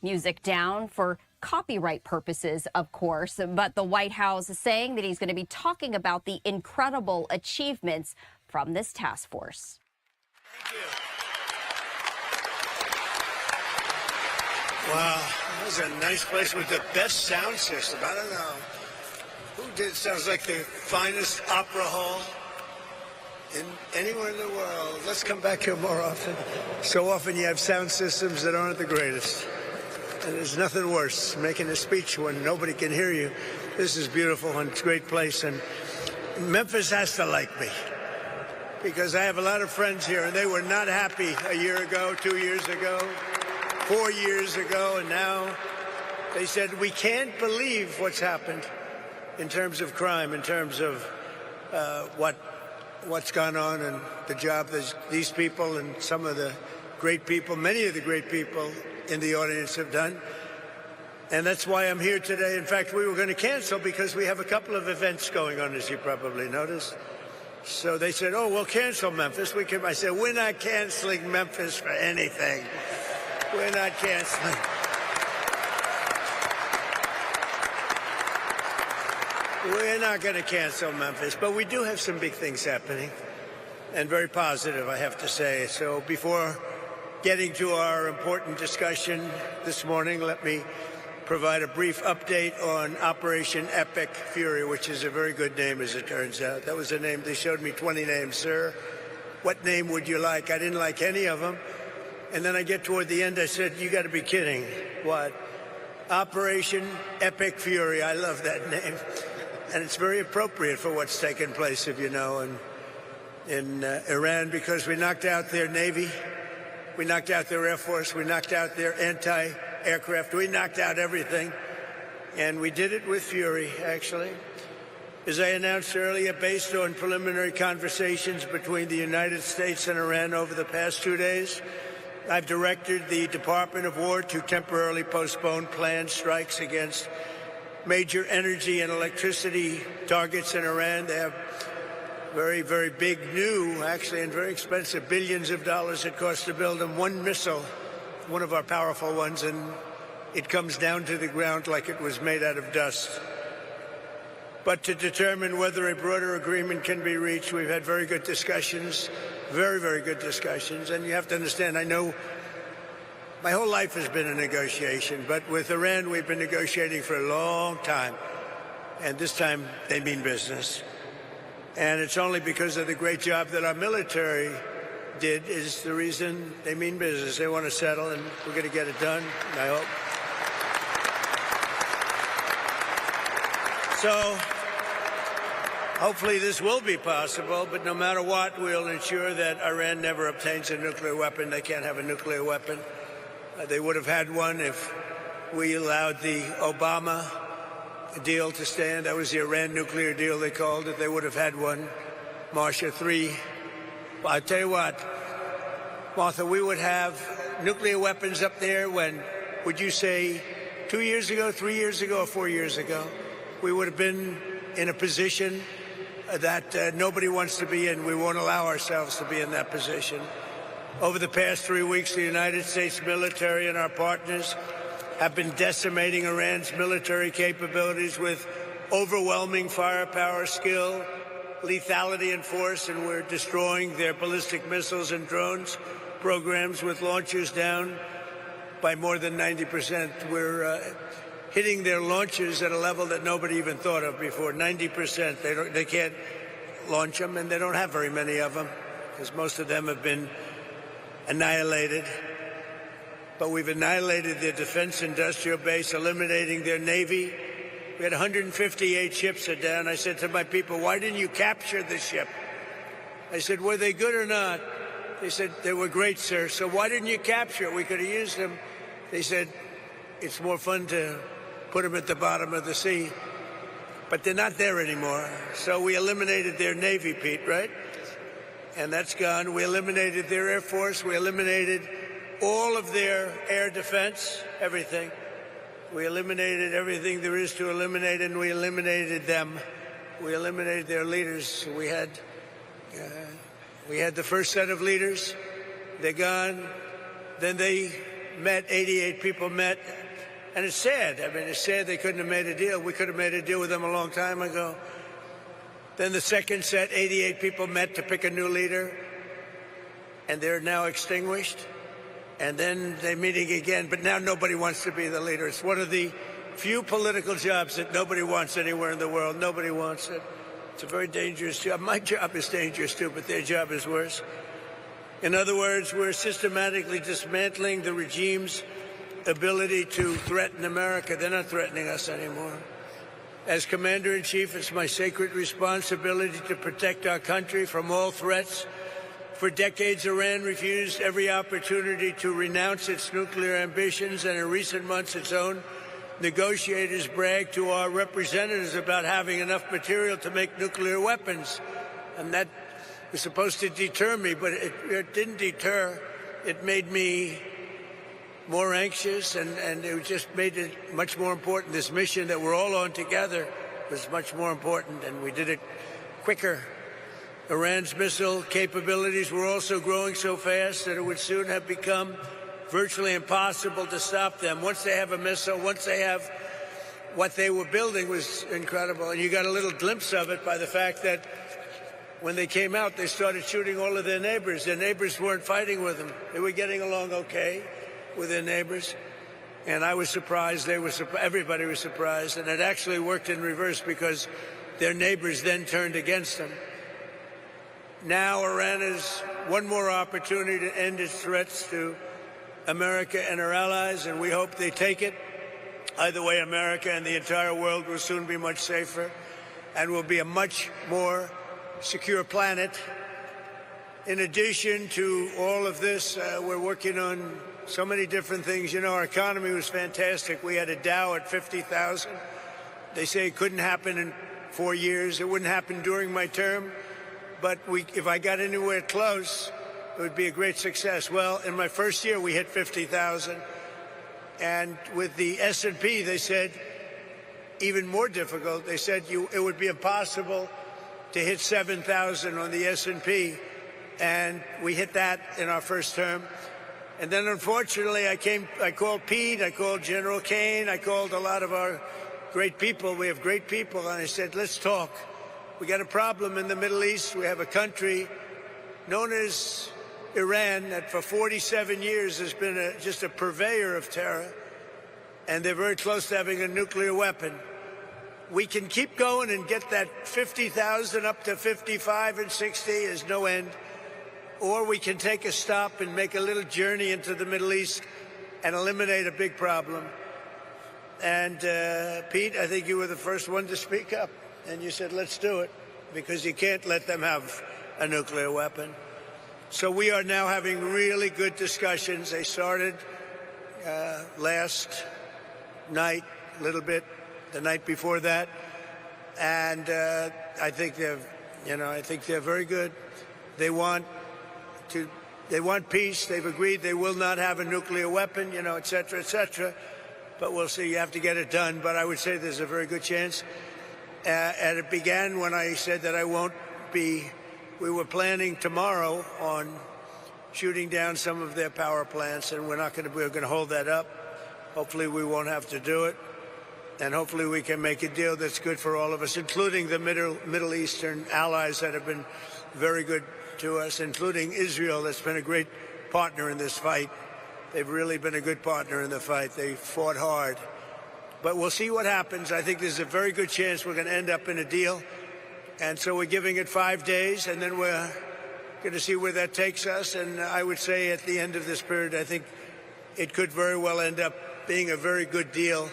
music down for copyright purposes, of course. But the White House is saying that he's going to be talking about the incredible achievements from this task force. Thank you. Wow, that was a nice place with the best sound system. I don't know who did. Sounds like the finest opera hall in anywhere in the world. Let's come back here more often. So often you have sound systems that aren't the greatest. And there's nothing worse, making a speech when nobody can hear you. This is beautiful and it's a great place. And Memphis has to like me because I have a lot of friends here and they were not happy a year ago, 2 years ago, 4 years ago. And now they said, we can't believe what's happened in terms of crime, in terms of what's gone on and the job that these people and some of the great people, many of the great people in the audience have done. And that's why I'm here today. In fact, we were going to cancel because we have a couple of events going on, as you probably noticed. So they said, oh, we'll cancel Memphis. I said, we're not canceling Memphis for anything. We're not canceling. We're not going to cancel Memphis, but we do have some big things happening, and very positive, I have to say. So before getting to our important discussion this morning, let me provide a brief update on Operation Epic Fury, which is a very good name, as it turns out. That was a name. They showed me 20 names. Sir, what name would you like? I didn't like any of them. And then I get toward the end, I said, you got to be kidding. What? Operation Epic Fury. I love that name. And it's very appropriate for what's taken place, if you know, in Iran, because we knocked out their Navy, we knocked out their Air Force, we knocked out their anti-aircraft, we knocked out everything. And we did it with fury, actually. As I announced earlier, based on preliminary conversations between the United States and Iran over the past 2 days, I've directed the Department of War to temporarily postpone planned strikes against major energy and electricity targets in Iran. They have very, very big, new, actually, and very expensive, billions of dollars it costs to build them. One missile, one of our powerful ones, and it comes down to the ground like it was made out of dust. But to determine whether a broader agreement can be reached, we've had very good discussions, very, very good discussions. And you have to understand, I know my whole life has been a negotiation, but with Iran, we've been negotiating for a long time. And this time, they mean business. And it's only because of the great job that our military did is the reason they mean business. They want to settle, and we're going to get it done, I hope. So hopefully this will be possible, but no matter what, we'll ensure that Iran never obtains a nuclear weapon. They can't have a nuclear weapon. They would have had one if we allowed the Obama deal to stand. That was the Iran nuclear deal, they called it. They would have had one. Marcia 3. Well, I'll tell you what, Martha, we would have nuclear weapons up there when, would you say, 2 years ago, 3 years ago, or 4 years ago? We would have been in a position that nobody wants to be in. We won't allow ourselves to be in that position. Over the past 3 weeks, the United States military and our partners have been decimating Iran's military capabilities with overwhelming firepower, skill, lethality, and force, and we're destroying their ballistic missiles and drones, programs with launches down by more than 90%. We're hitting their launches at a level that nobody even thought of before. 90%. They can't launch them, and they don't have very many of them because most of them have been annihilated. But we've annihilated their defense industrial base, eliminating their Navy. We had 158 ships are down. I said to my people, why didn't you capture the ship? I said, were they good or not? They said, they were great, sir. So why didn't you capture it? We could have used them. They said, it's more fun to put them at the bottom of the sea. But they're not there anymore. So we eliminated their Navy, Pete, right? And that's gone. We eliminated their Air Force. We eliminated all of their air defense, everything. We eliminated everything there is to eliminate, and we eliminated them. We eliminated their leaders. We had the first set of leaders. They're gone. Then they met, 88 people met. And it's sad. I mean, it's sad they couldn't have made a deal. We could have made a deal with them a long time ago. Then the second set, 88 people met to pick a new leader. And they're now extinguished. And then they're meeting again, but now nobody wants to be the leader. It's one of the few political jobs that nobody wants anywhere in the world. Nobody wants it. It's a very dangerous job. My job is dangerous too, but their job is worse. In other words, we're systematically dismantling the regime's ability to threaten America. They're not threatening us anymore. As Commander-in-Chief, it's my sacred responsibility to protect our country from all threats. For decades, Iran refused every opportunity to renounce its nuclear ambitions, and in recent months, its own negotiators bragged to our representatives about having enough material to make nuclear weapons. And that was supposed to deter me, but it didn't deter. It made me more anxious, and it just made it much more important. This mission that we're all on together was much more important, and we did it quicker. Iran's missile capabilities were also growing so fast that it would soon have become virtually impossible to stop them. Once they have a missile, once they have what they were building was incredible. And you got a little glimpse of it by the fact that when they came out, they started shooting all of their neighbors. Their neighbors weren't fighting with them. They were getting along okay with their neighbors. And I was surprised. Everybody was surprised. And it actually worked in reverse because their neighbors then turned against them. Now Iran has one more opportunity to end its threats to America and our allies, and we hope they take it. Either way, America and the entire world will soon be much safer and will be a much more secure planet. In addition to all of this, we're working on so many different things. You know, our economy was fantastic. We had a Dow at 50,000. They say it couldn't happen in 4 years. It wouldn't happen during my term. But if I got anywhere close, it would be a great success. Well, in my first year, we hit 50,000. And with the S&P, they said, even more difficult. They said it would be impossible to hit 7,000 on the S&P. And we hit that in our first term. And then, unfortunately, I called Pete, I called General Kane, I called a lot of our great people. We have great people. And I said, let's talk. We got a problem in the Middle East. We have a country known as Iran that for 47 years has been just a purveyor of terror, and they're very close to having a nuclear weapon. We can keep going and get that 50,000 up to 55 and 60 is no end, or we can take a stop and make a little journey into the Middle East and eliminate a big problem. And Pete, I think you were the first one to speak up. And you said, let's do it, because you can't let them have a nuclear weapon. So we are now having really good discussions. They started last night, a little bit, the night before that. And I think they're very good. They want peace. They've agreed they will not have a nuclear weapon, et cetera, et cetera. But we'll see. You have to get it done. But I would say there's a very good chance. And it began when I said that we were planning tomorrow on shooting down some of their power plants, and we're going to hold that up. Hopefully we won't have to do it. And hopefully we can make a deal that's good for all of us, including the Middle Eastern allies that have been very good to us, including Israel, that's been a great partner in this fight. They've really been a good partner in the fight. They fought hard. But we'll see what happens. I think there's a very good chance we're going to end up in a deal. And so we're giving it 5 days, and then we're going to see where that takes us. And I would say at the end of this period, I think it could very well end up being a very good deal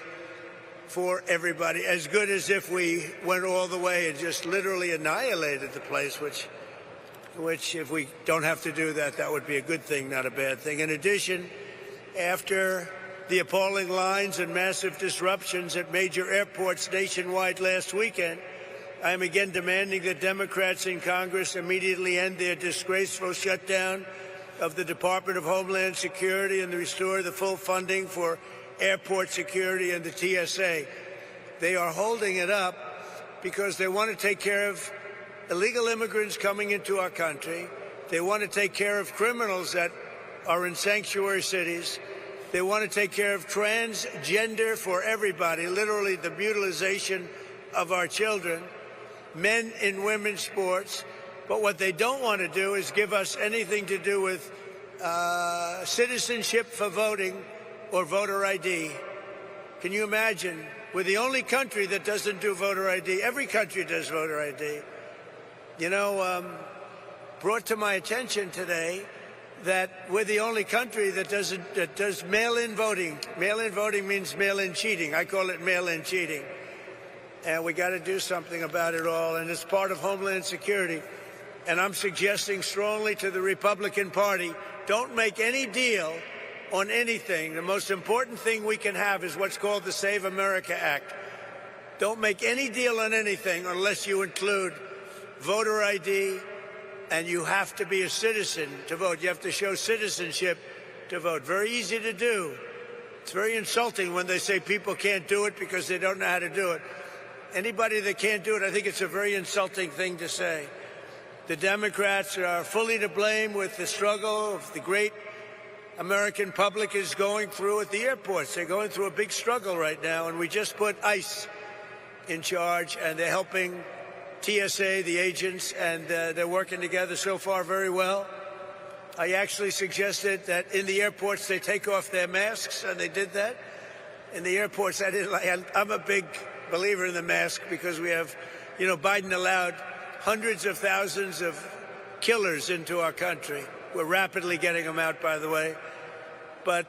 for everybody, as good as if we went all the way and just literally annihilated the place, which if we don't have to do that, that would be a good thing, not a bad thing. In addition, after the appalling lines and massive disruptions at major airports nationwide last weekend, I am again demanding that Democrats in Congress immediately end their disgraceful shutdown of the Department of Homeland Security and restore the full funding for airport security and the TSA. They are holding it up because they want to take care of illegal immigrants coming into our country. They want to take care of criminals that are in sanctuary cities. They want to take care of transgender for everybody, literally the mutilization of our children, men in women's sports. But what they don't want to do is give us anything to do with citizenship for voting or voter ID. Can you imagine? We're the only country that doesn't do voter ID. Every country does voter ID. You know, brought to my attention today that we're the only country that does mail-in voting. Mail-in voting means mail-in cheating. I call it mail-in cheating. And we got to do something about it all, and it's part of Homeland Security. And I'm suggesting strongly to the Republican Party, don't make any deal on anything. The most important thing we can have is what's called the Save America Act. Don't make any deal on anything unless you include voter ID, and you have to be a citizen to vote. You have to show citizenship to vote. Very easy to do. It's very insulting when they say people can't do it because they don't know how to do it. Anybody that can't do it, I think it's a very insulting thing to say. The Democrats are fully to blame with the struggle of the great American public is going through at the airports. They're going through a big struggle right now, and we just put ICE in charge, and they're helping TSA, the agents, and they're working together so far very well. I actually suggested that in the airports they take off their masks, and they did that. In the airports, I'm a big believer in the mask because we have, you know, Biden allowed hundreds of thousands of killers into our country. We're rapidly getting them out, by the way. But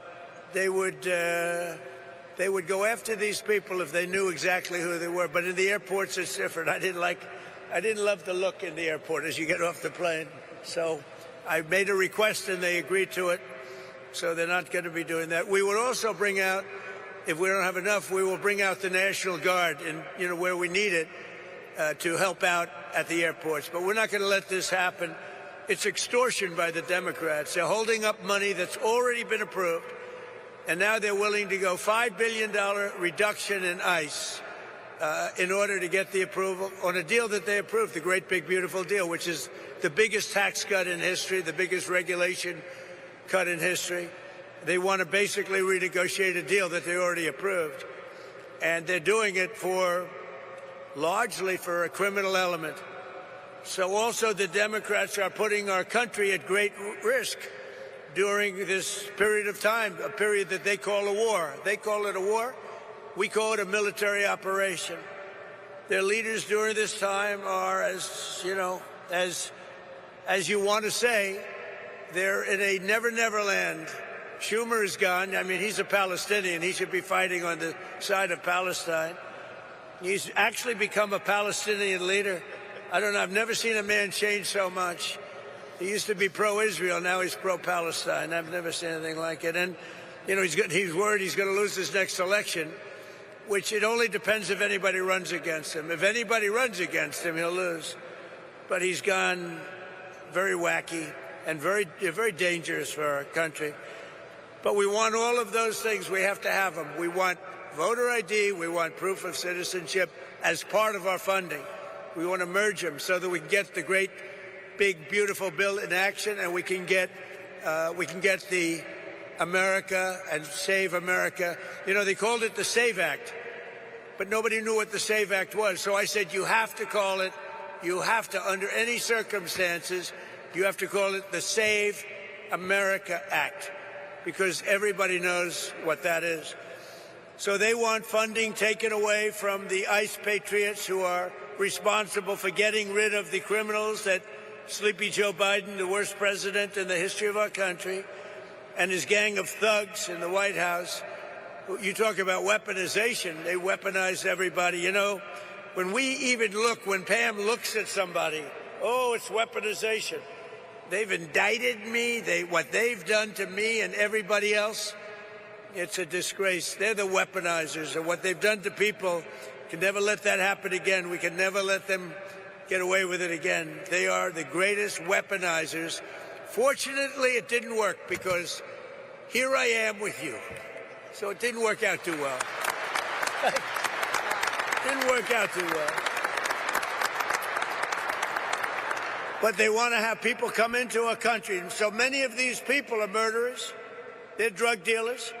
they would go after these people if they knew exactly who they were. But in the airports, it's different. I didn't love the look in the airport as you get off the plane. So I made a request and they agreed to it. So they're not going to be doing that. We would also bring out, if we don't have enough, we will bring out the National Guard and, you know, where we need it to help out at the airports. But we're not going to let this happen. It's extortion by the Democrats. They're holding up money that's already been approved, and now they're willing to go $5 billion reduction in ICE in order to get the approval on a deal that they approved, the great big beautiful deal, which is the biggest tax cut in history, the biggest regulation cut in history. They want to basically renegotiate a deal that they already approved, and they're doing it largely for a criminal element. So also the Democrats are putting our country at great risk during this period of time, a period that they call a war. They call it a war. We call it a military operation. Their leaders during this time are, as you know, as you want to say, they're in a never land. Schumer is gone. I mean, he's a Palestinian. He should be fighting on the side of Palestine. He's actually become a Palestinian leader. I don't know. I've never seen a man change so much. He used to be pro-Israel. Now he's pro-Palestine. I've never seen anything like it. And, you know, he's worried he's going to lose his next election, which it only depends if anybody runs against him. If anybody runs against him, he'll lose. But he's gone very wacky and very dangerous for our country. But we want all of those things. We have to have them. We want voter ID. We want proof of citizenship as part of our funding. We want to merge them so that we can get the great, big, beautiful bill in action, and we can get the America and Save America. You know, they called it the SAVE Act, but nobody knew what the SAVE Act was. So I said, you have to call it, under any circumstances, you have to call it the Save America Act, because everybody knows what that is. So they want funding taken away from the ICE patriots who are responsible for getting rid of the criminals that Sleepy Joe Biden, the worst president in the history of our country, and his gang of thugs in the White House. You talk about weaponization. They weaponize everybody. You know, when Pam looks at somebody, oh, it's weaponization. They've indicted me. What they've done to me and everybody else, it's a disgrace. They're the weaponizers, and what they've done to people, can never let that happen again. We can never let them get away with it again. They are the greatest weaponizers. Fortunately, it didn't work, because here I am with you. So it didn't work out too well. Didn't work out too well. But they want to have people come into our country. And so many of these people are murderers. They're drug dealers.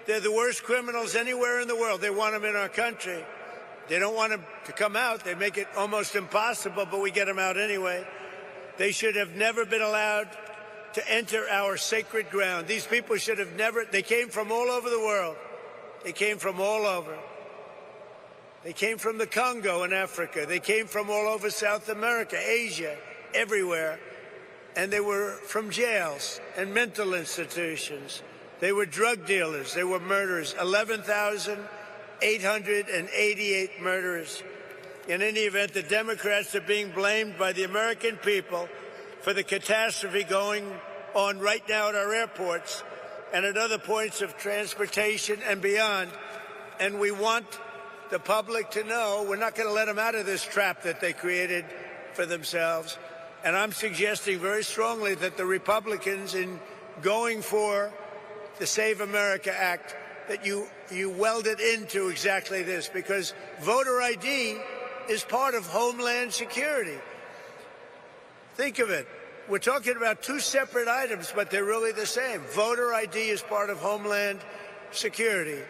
They're the worst criminals anywhere in the world. They want them in our country. They don't want them to come out. They make it almost impossible, but we get them out anyway. They should have never been allowed to enter our sacred ground. These people should have never. They came from all over the world. They came from all over. They came from the Congo in Africa. They came from all over South America, Asia, everywhere. And they were from jails and mental institutions. They were drug dealers. They were murderers. 11,888 murderers. In any event, the Democrats are being blamed by the American people for the catastrophe going on right now at our airports and at other points of transportation and beyond. And we want the public to know we're not going to let them out of this trap that they created for themselves. And I'm suggesting very strongly that the Republicans, in going for the Save America Act, that you weld it into exactly this, because voter ID is part of Homeland Security. Think of it. We're talking about two separate items, but they're really the same. Voter ID is part of Homeland Security.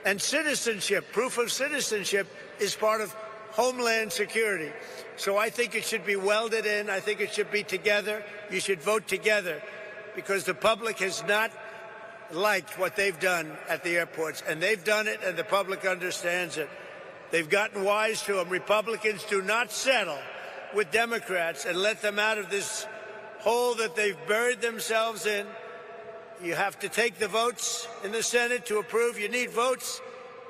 And citizenship, proof of citizenship, is part of Homeland Security. So I think it should be welded in. I think it should be together. You should vote together, because the public has not liked what they've done at the airports. And they've done it, and the public understands it. They've gotten wise to them. Republicans do not settle with Democrats and let them out of this hole that they've buried themselves in. You have to take the votes in the Senate to approve. You need votes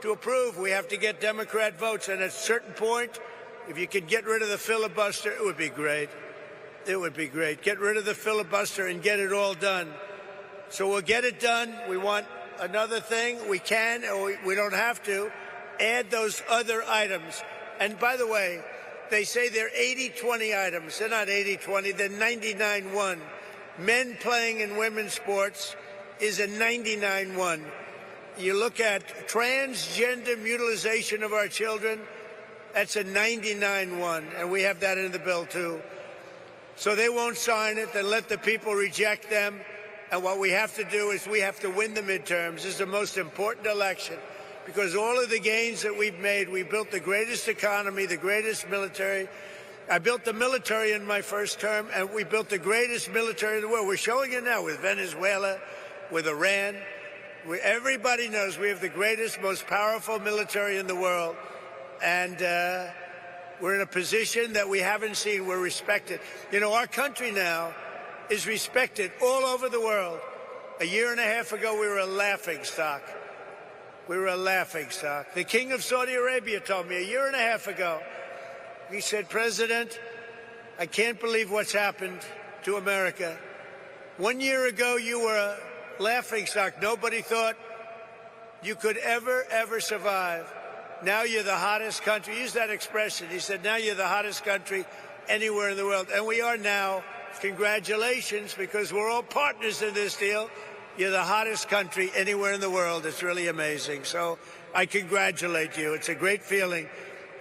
to approve. We have to get Democrat votes. And at a certain point, if you could get rid of the filibuster, it would be great. It would be great. Get rid of the filibuster and get it all done. So we'll get it done. We want another thing. We can, or we don't have to, add those other items. And by the way, they say they're 80-20 items. They're not 80-20. They're 99-1. Men playing in women's sports is a 99-1. You look at transgender mutilization of our children, that's a 99-1. And we have that in the bill, too. So they won't sign it. Then let the people reject them. And what we have to do is we have to win the midterms. This is the most important election, because all of the gains that we've made, we built the greatest economy, the greatest military. I built the military in my first term, and we built the greatest military in the world. We're showing it now with Venezuela, with Iran. Everybody knows we have the greatest, most powerful military in the world. And we're in a position that we haven't seen. We're respected. You know, our country now is respected all over the world. A year and a half ago, we were a laughingstock. We were a laughingstock. The King of Saudi Arabia told me a year and a half ago, he said, "President, I can't believe what's happened to America. 1 year ago, you were a laughingstock. Nobody thought you could ever survive. Now you're the hottest country." Use that expression. He said, now you're the hottest country anywhere in the world. And we are now. Congratulations, because we're all partners in this deal. You're the hottest country anywhere in the world. It's really amazing. So I congratulate you. It's a great feeling,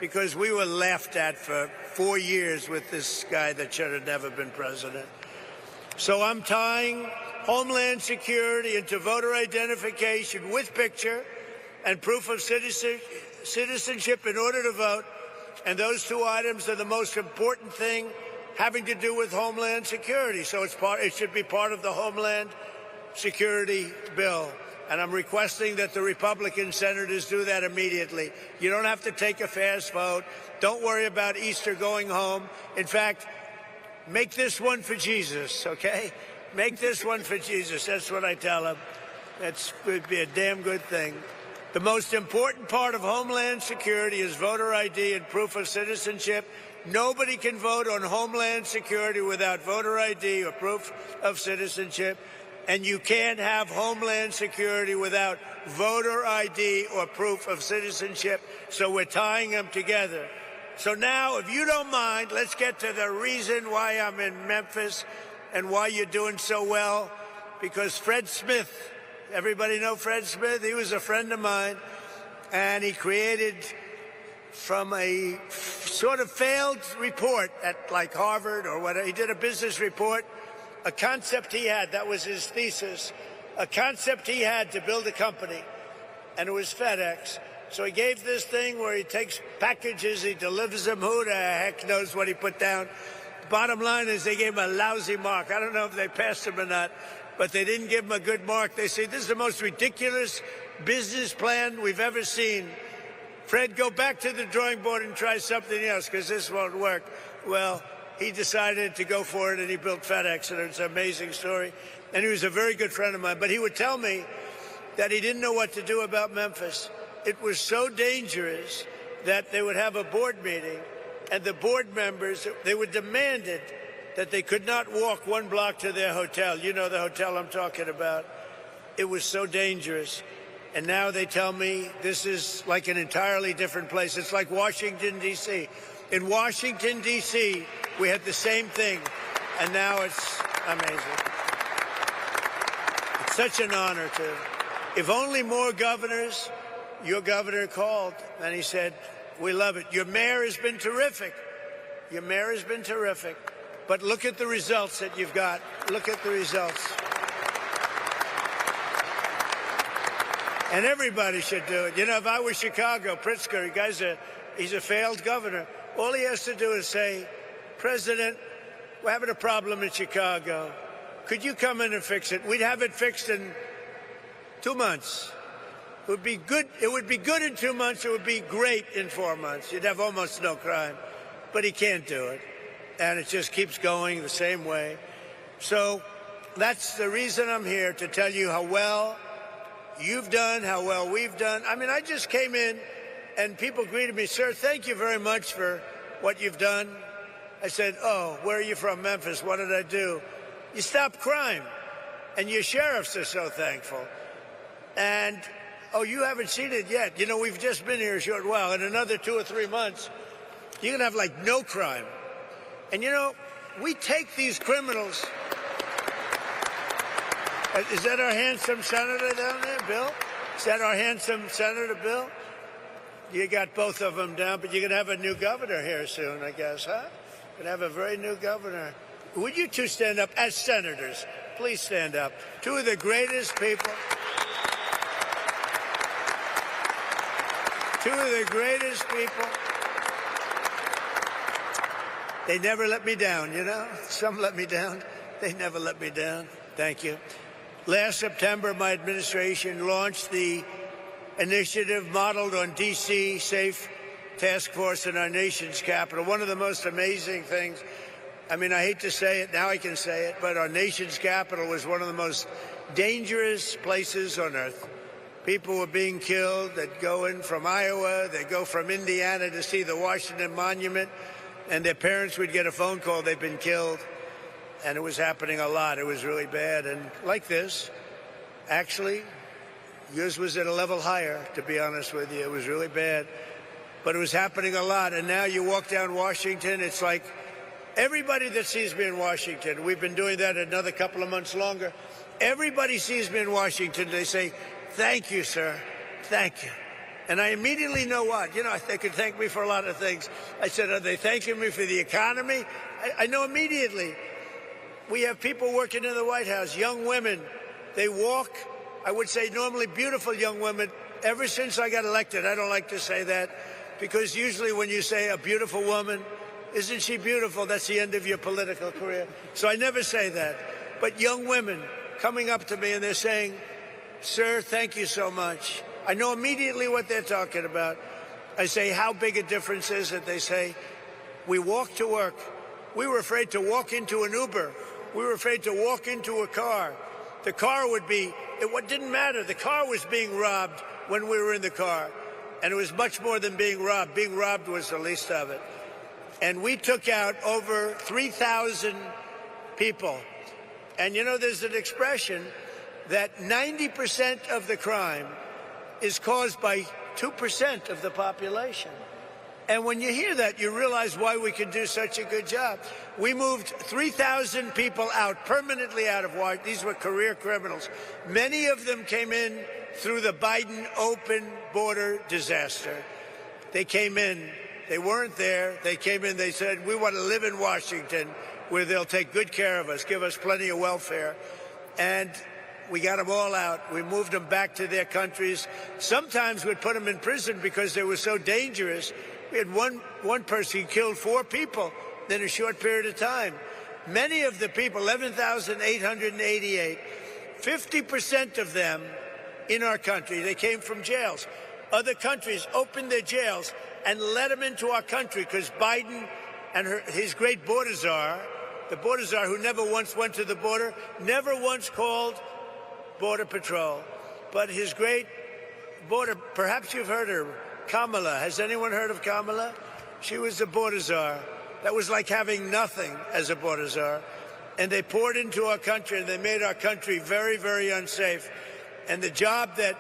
because we were laughed at for 4 years with this guy that should have never been president. So I'm tying Homeland Security into voter identification with picture and proof of citizenship in order to vote. And those two items are the most important thing having to do with Homeland Security. So it should be part of the Homeland Security bill. And I'm requesting that the Republican senators do that immediately. You don't have to take a fast vote. Don't worry about Easter going home. In fact, make this one for Jesus, okay? Make this one for Jesus. That's what I tell them. That would be a damn good thing. The most important part of Homeland Security is voter ID and proof of citizenship. Nobody can vote on Homeland Security without voter ID or proof of citizenship. And you can't have Homeland Security without voter ID or proof of citizenship. So we're tying them together. So now, if you don't mind, let's get to the reason why I'm in Memphis and why you're doing so well. Because Fred Smith, everybody know Fred Smith? He was a friend of mine, and he created from a sort of failed report at like Harvard or whatever. He did a business report, a concept he had, that was his thesis, a concept he had to build a company, and it was FedEx. So he gave this thing where he takes packages, he delivers them. Who the heck knows what he put down? Bottom line is they gave him a lousy mark. I don't know if they passed him or not, but they didn't give him a good mark. They say, this is the most ridiculous business plan we've ever seen. Fred, go back to the drawing board and try something else, because this won't work. Well, he decided to go for it, and he built FedEx, and it's an amazing story. And he was a very good friend of mine. But he would tell me that he didn't know what to do about Memphis. It was so dangerous that they would have a board meeting, and the board members, they were demanded that they could not walk 1 block to their hotel. You know the hotel I'm talking about. It was so dangerous. And now they tell me this is like an entirely different place. It's like Washington, D.C. In Washington, D.C., we had the same thing, and now it's amazing. It's such an honor to. If only more governors, your governor called, and he said, we love it. Your mayor has been terrific. Your mayor has been terrific. But look at the results that you've got. Look at the results. And everybody should do it. You know, if I was Chicago, Pritzker, he's a failed governor. All he has to do is say, President, we're having a problem in Chicago. Could you come in and fix it? We'd have it fixed in 2 months. It would be good. It would be good in 2 months. It would be great in 4 months. You'd have almost no crime. But he can't do it. And it just keeps going the same way. So that's the reason I'm here, to tell you how well you've done, how well we've done. I mean, I just came in and people greeted me, sir, thank you very much for what you've done. I said, oh, where are you from? Memphis. What did I do? You stopped crime. And your sheriffs are so thankful. And, oh, you haven't seen it yet. You know, we've just been here a short while. In another 2 or 3 months, you're going to have, like, no crime. And, you know, we take these criminals. Is that our handsome senator down there, Bill? Is that our handsome senator, Bill? You got both of them down, but you're going to have a new governor here soon, I guess, huh? You're going to have a very new governor. Would you two stand up as senators? Please stand up. Two of the greatest people. Two of the greatest people. They never let me down, you know? Some let me down. They never let me down. Thank you. Last September, my administration launched the initiative modeled on D.C. Safe Task Force in our nation's capital. One of the most amazing things, I mean, I hate to say it, now I can say it, but our nation's capital was one of the most dangerous places on earth. People were being killed. They'd go in from Iowa, they'd go from Indiana to see the Washington Monument, and their parents would get a phone call they'd been killed. And it was happening a lot. It was really bad. And like this, actually, yours was at a level higher, to be honest with you. It was really bad. But it was happening a lot. And now you walk down Washington, it's like everybody that sees me in Washington, we've been doing that another couple of months longer. Everybody sees me in Washington, they say, thank you, sir. Thank you. And I immediately know what. You know, they could thank me for a lot of things. I said, are they thanking me for the economy? I know immediately. We have people working in the White House, young women. They walk, I would say normally beautiful young women. Ever since I got elected, I don't like to say that, because usually when you say a beautiful woman, Isn't she beautiful? That's the end of your political career. So I never say that. But young women coming up to me and they're saying, sir, thank you so much. I know immediately what they're talking about. I say, how big a difference is it? They say, we walk to work. We were afraid to walk into an Uber. We were afraid to walk into a car. The car would be, it didn't matter. The car was being robbed when we were in the car. And it was much more than being robbed. Being robbed was the least of it. And we took out over 3,000 people. And you know, there's an expression that 90% of the crime is caused by 2% of the population. And when you hear that, you realize why we can do such a good job. We moved 3,000 people out, permanently out of Washington. These were career criminals. Many of them came in through the Biden open border disaster. They came in. They weren't there. They came in. They said, we want to live in Washington where they'll take good care of us, give us plenty of welfare. And we got them all out. We moved them back to their countries. Sometimes we'd put them in prison because they were so dangerous. We had one person who killed 4 people in a short period of time. Many of the people, 11,888, 50% of them in our country, they came from jails. Other countries opened their jails and let them into our country because Biden and his great border czar, the border czar who never once went to the border, never once called Border Patrol. But his great border, perhaps you've heard her, Kamala. Has anyone heard of Kamala? She was the border czar. That was like having nothing as a border czar. And they poured into our country and they made our country very, very unsafe. And the job that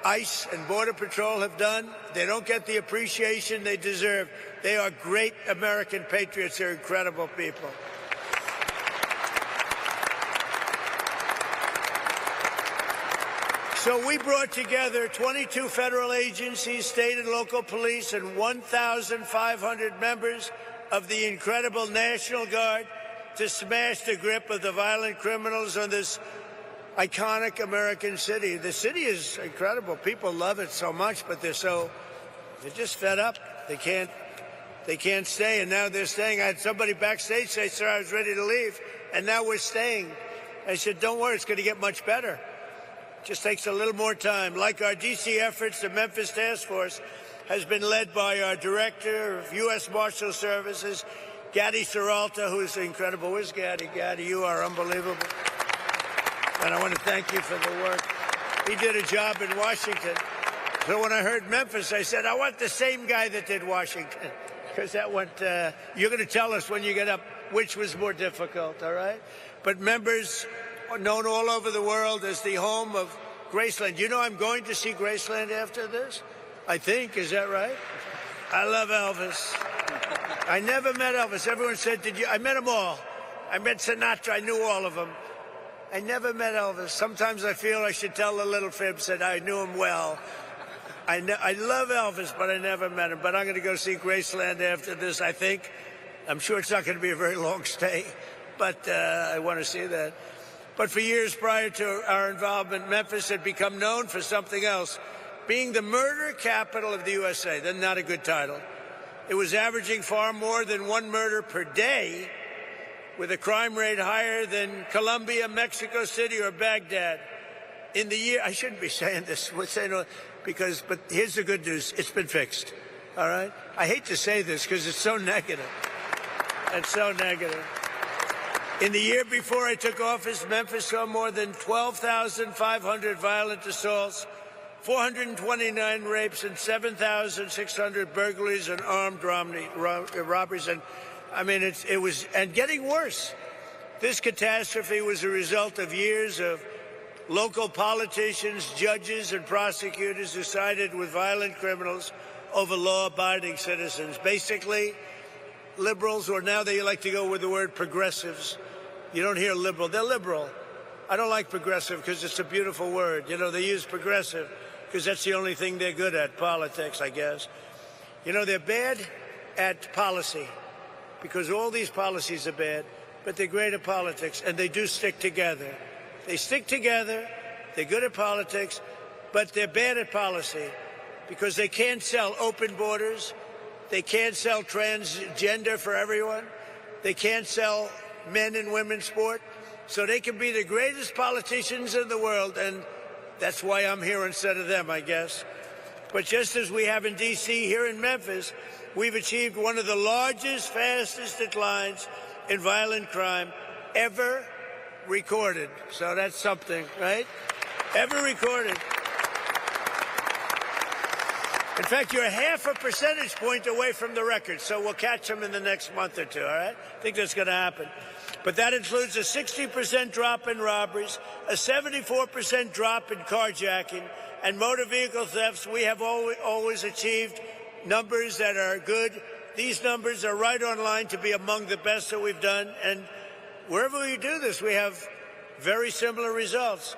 ICE and Border Patrol have done, they don't get the appreciation they deserve. They are great American patriots. They're incredible people. So we brought together 22 federal agencies, state and local police, and 1,500 members of the incredible National Guard to smash the grip of the violent criminals on this iconic American city. The city is incredible. People love it so much, but they're just fed up. They can't stay, and now they're staying. I had somebody backstage say, sir, I was ready to leave, and now we're staying. I said, don't worry, it's going to get much better. Just takes a little more time. Like our D.C. efforts, the Memphis Task Force has been led by our Director of U.S. Marshal Services, Gadi Seralta, who is incredible. Where's Gadi? Gadi, you are unbelievable. And I want to thank you for the work. He did a job in Washington. So when I heard Memphis, I said, I want the same guy that did Washington. Because that went, you're going to tell us when you get up which was more difficult, all right? But members are known all over the world as the home of Graceland. You know I'm going to see Graceland after this? I think, is that right? I love Elvis. I never met Elvis. Everyone said, did you? I met them all. I met Sinatra. I knew all of them. I never met Elvis. Sometimes I feel I should tell the little fibs that I knew him well. I love Elvis, but I never met him. But I'm going to go see Graceland after this, I think. I'm sure it's not going to be a very long stay, but I want to see that. But for years prior to our involvement, Memphis had become known for something else, being the murder capital of the USA. That's not a good title. It was averaging far more than 1 murder per day, with a crime rate higher than Colombia, Mexico City, or Baghdad. In the year, I shouldn't be saying this, but here's the good news. It's been fixed, all right? I hate to say this because it's so negative. It's so negative. In the year before I took office, Memphis saw more than 12,500 violent assaults, 429 rapes, and 7,600 burglaries and armed robberies. And I mean, it was getting worse. This catastrophe was a result of years of local politicians, judges, and prosecutors who sided with violent criminals over law-abiding citizens. Basically, liberals, or now they like to go with the word progressives. You don't hear liberal. They're liberal. I don't like progressive because it's a beautiful word. You know, they use progressive because that's the only thing they're good at, politics, I guess. You know, they're bad at policy because all these policies are bad, but they're great at politics, and they do stick together. They stick together, they're good at politics, but they're bad at policy because they can't sell open borders, They can't sell transgender for everyone. They can't sell men and women's sport. So they can be the greatest politicians in the world, and that's why I'm here instead of them, I guess. But just as we have in D.C., here in Memphis, we've achieved one of the largest, fastest declines in violent crime ever recorded. So that's something, right? Ever recorded. In fact, you're half a percentage point away from the record, so we'll catch them in the next month or two, all right? I think that's going to happen. But that includes a 60% drop in robberies, a 74% drop in carjacking, and motor vehicle thefts. We have always achieved numbers that are good. These numbers are right on line to be among the best that we've done. And wherever we do this, we have very similar results.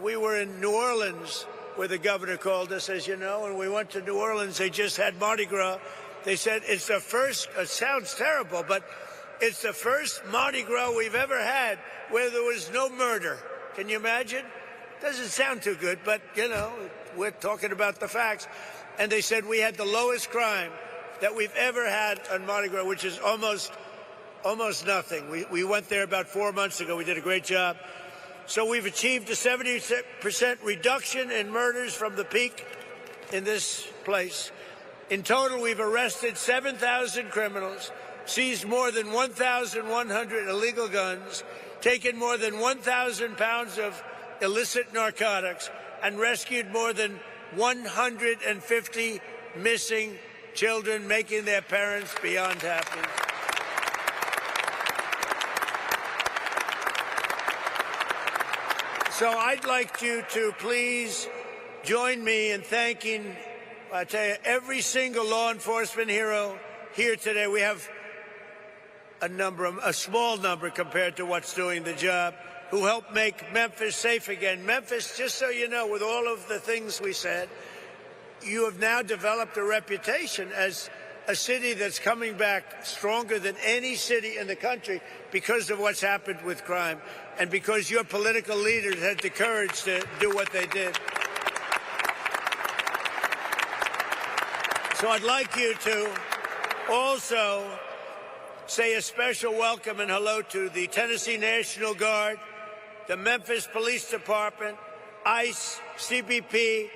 We were in New Orleans, where the governor called us, as you know, and we went to New Orleans. They just had Mardi Gras. They said it's the first, it sounds terrible, but it's the first Mardi Gras we've ever had where there was no murder. Can you imagine? Doesn't sound too good, but, you know, we're talking about the facts. And they said we had the lowest crime that we've ever had on Mardi Gras, which is almost nothing. We went there about 4 months ago. We did a great job. So we've achieved a 70% reduction in murders from the peak in this place. In total, we've arrested 7,000 criminals, seized more than 1,100 illegal guns, taken more than 1,000 pounds of illicit narcotics, and rescued more than 150 missing children, making their parents beyond happy. So I'd like you to please join me in thanking, I tell you, every single law enforcement hero here today. We have a small number compared to what's doing the job, who helped make Memphis safe again. Memphis, just so you know, with all of the things we said, you have now developed a reputation as a city that's coming back stronger than any city in the country because of what's happened with crime and because your political leaders had the courage to do what they did. So I'd like you to also say a special welcome and hello to the Tennessee National Guard, the Memphis Police Department, ICE, CBP,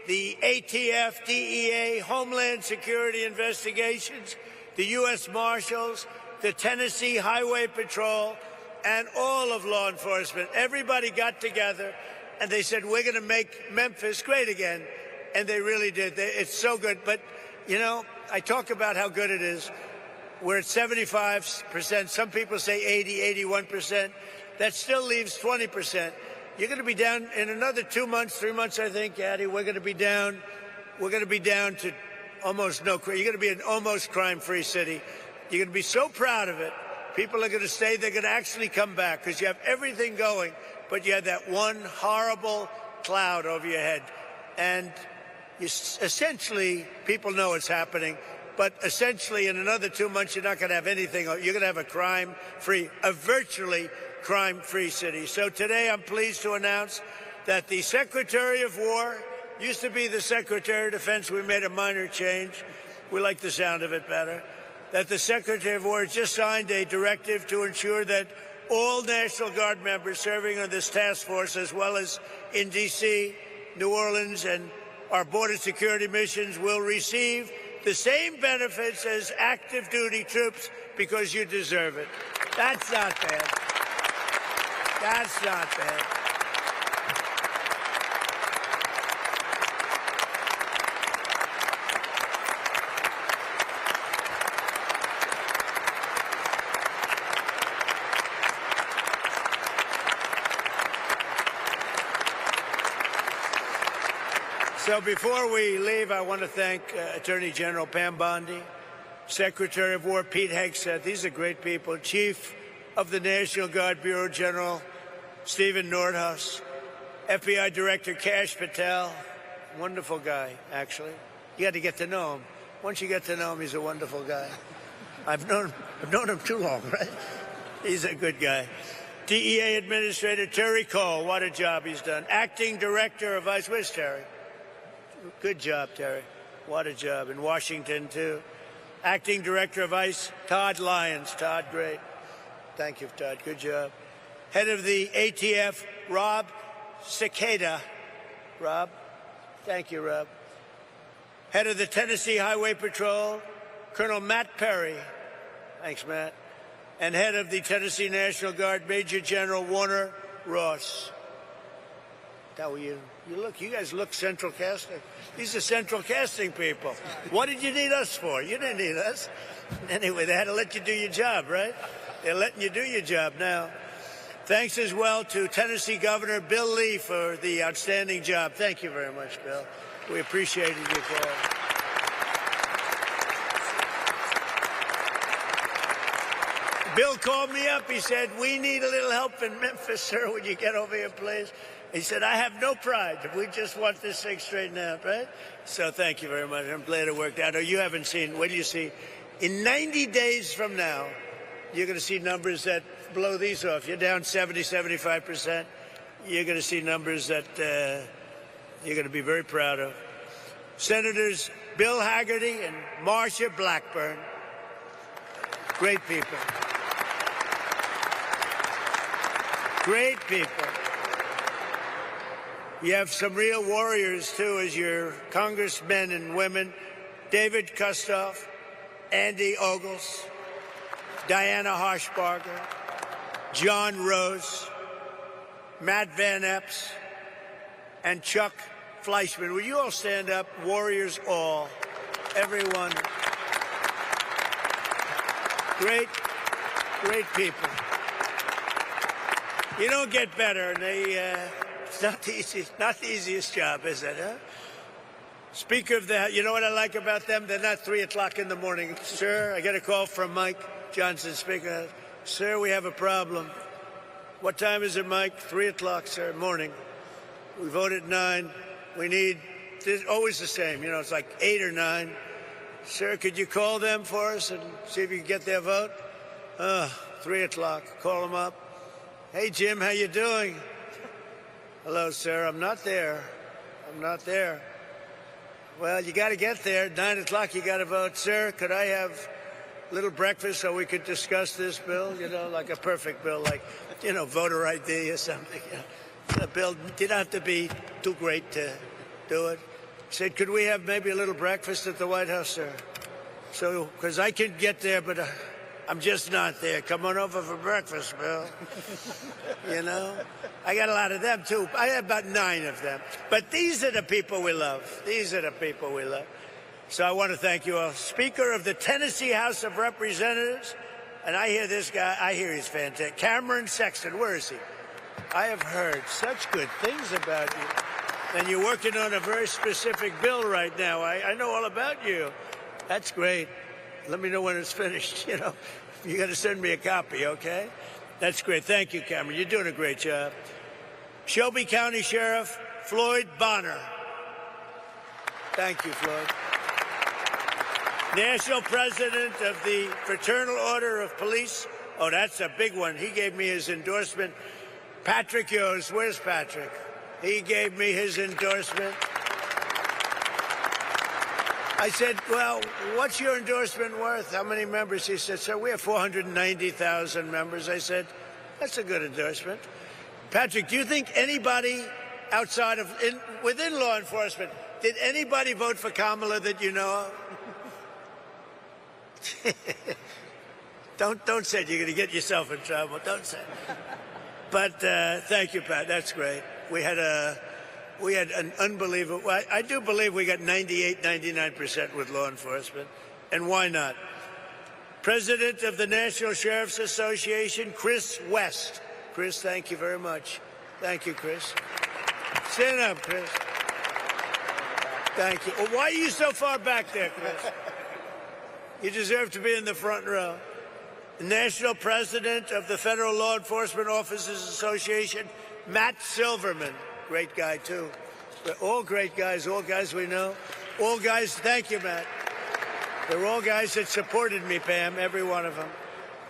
the ATF, DEA, Homeland Security Investigations, the U.S. Marshals, the Tennessee Highway Patrol, and all of law enforcement. Everybody got together, and they said, we're going to make Memphis great again. And they really did. It's so good. But, you know, I talk about how good it is. We're at 75%. Some people say 80, 81%. That still leaves 20%. You're going to be down in another 2 months, 3 months, I think, Addie. We're going to be down. We're going to be down to almost no crime. You're going to be an almost crime-free city. You're going to be so proud of it. People are going to stay. They're going to actually come back because you have everything going, but you have that one horrible cloud over your head. And essentially, people know it's happening. But essentially, in another 2 months, you're not going to have anything. You're going to have a virtually crime-free city. So today, I'm pleased to announce that the Secretary of War used to be the Secretary of Defense. We made a minor change. We like the sound of it better. That the Secretary of War just signed a directive to ensure that all National Guard members serving on this task force, as well as in D.C., New Orleans, and our border security missions, will receive the same benefits as active duty troops because you deserve it. That's not bad. That's not bad. So before we leave, I want to thank Attorney General Pam Bondi, Secretary of War Pete Hegseth. These are great people. Chief of the National Guard Bureau General Stephen Nordhaus, FBI Director Kash Patel, wonderful guy, actually. You got to get to know him. Once you get to know him, he's a wonderful guy. I've known him too long, right? He's a good guy. DEA Administrator Terry Cole, what a job he's done. Acting Director of ICE, where's Terry? Good job, Terry. What a job. In Washington, too. Acting Director of ICE, Todd Lyons. Todd, great. Thank you, Todd. Good job. Head of the ATF, Rob Cicada. Rob, thank you, Rob. Head of the Tennessee Highway Patrol, Colonel Matt Perry. Thanks, Matt. And head of the Tennessee National Guard, Major General Warner Ross. How are you? You guys look Central Casting. These are Central Casting people. What did you need us for? You didn't need us. Anyway, they had to let you do your job, right? They're letting you do your job now. Thanks as well to Tennessee Governor Bill Lee for the outstanding job. Thank you very much, Bill. We appreciated your call. Bill called me up. He said, we need a little help in Memphis, sir. Would you get over here, please? He said, I have no pride. We just want this thing straightened out, right? So thank you very much. I'm glad it worked out. Oh, you haven't seen, what do you see? In 90 days from now, you're going to see numbers that blow these off. You're down 70, 75%. You're going to see numbers that you're going to be very proud of. Senators Bill Hagerty and Marsha Blackburn. Great people. Great people. You have some real warriors, too, as your congressmen and women. David Kustoff, Andy Ogles, Diana Harshbarger, John Rose, Matt Van Epps, and Chuck Fleischman. Will you all stand up? Warriors all. Everyone. Great, great people. You don't get better, and it's not the easiest job, is it, huh? Speaker of the, you know what I like about them? They're not 3 o'clock in the morning. Sir, I get a call from Mike Johnson, Speaker. Sir, we have a problem. What time is it, Mike? 3 o'clock, sir, morning. We voted 9. We need, it's always the same, you know, it's like 8 or 9. Sir, could you call them for us and see if you can get their vote? 3 o'clock. Call them up. Hey, Jim, how you doing? Hello, sir. I'm not there. I'm not there. Well, you got to get there. 9 o'clock, you got to vote. Sir, could I have a little breakfast so we could discuss this bill? You know, like a perfect bill, like, you know, voter ID or something. You know, the bill, you don't have to be too great to do it. Said, could we have maybe a little breakfast at the White House, sir? So, because I can get there, but I'm just not there. Come on over for breakfast, Bill. You know? I got a lot of them, too. I have about 9 of them. But these are the people we love. These are the people we love. So I want to thank you all. Speaker of the Tennessee House of Representatives, and I hear this guy, I hear he's fantastic. Cameron Sexton, where is he? I have heard such good things about you. And you're working on a very specific bill right now. I know all about you. That's great. Let me know when it's finished, you know. You got to send me a copy, okay? That's great. Thank you, Cameron. You're doing a great job. Shelby County Sheriff Floyd Bonner. Thank you, Floyd. National President of the Fraternal Order of Police. Oh, that's a big one. He gave me his endorsement. Patrick Yost. Where's Patrick? He gave me his endorsement. I said, well, what's your endorsement worth? How many members? He said, sir, we have 490,000 members. I said, that's a good endorsement. Patrick, do you think anybody outside of, within law enforcement, did anybody vote for Kamala that you know of? Don't say it. You're going to get yourself in trouble. Don't say it. But thank you, Pat. That's great. We had an unbelievable, I do believe we got 98, 99% with law enforcement. And why not? President of the National Sheriff's Association, Chris West. Chris, thank you very much. Thank you, Chris. Stand up, Chris. Thank you. Well, why are you so far back there, Chris? You deserve to be in the front row. The National President of the Federal Law Enforcement Officers Association, Matt Silverman. Great guy, too. They're all great guys, all guys we know. All guys, thank you, Matt. They're all guys that supported me, Pam, every one of them.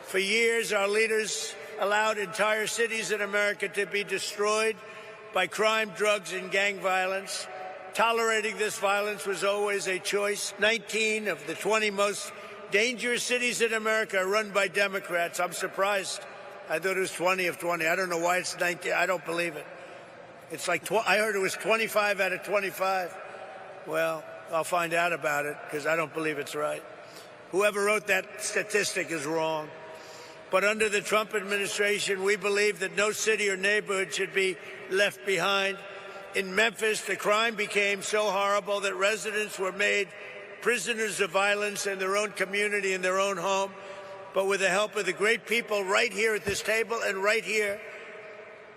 For years, our leaders allowed entire cities in America to be destroyed by crime, drugs, and gang violence. tolerating this violence was always a choice. 19 of the 20 most dangerous cities in America are run by Democrats. I'm surprised. I thought it was 20 of 20. I don't know why it's 19. I don't believe it. It's like, I heard it was 25 out of 25. Well, I'll find out about it because I don't believe it's right. Whoever wrote that statistic is wrong. But under the Trump administration, we believe that no city or neighborhood should be left behind. In Memphis, the crime became so horrible that residents were made prisoners of violence in their own community, in their own home. But with the help of the great people right here at this table and right here,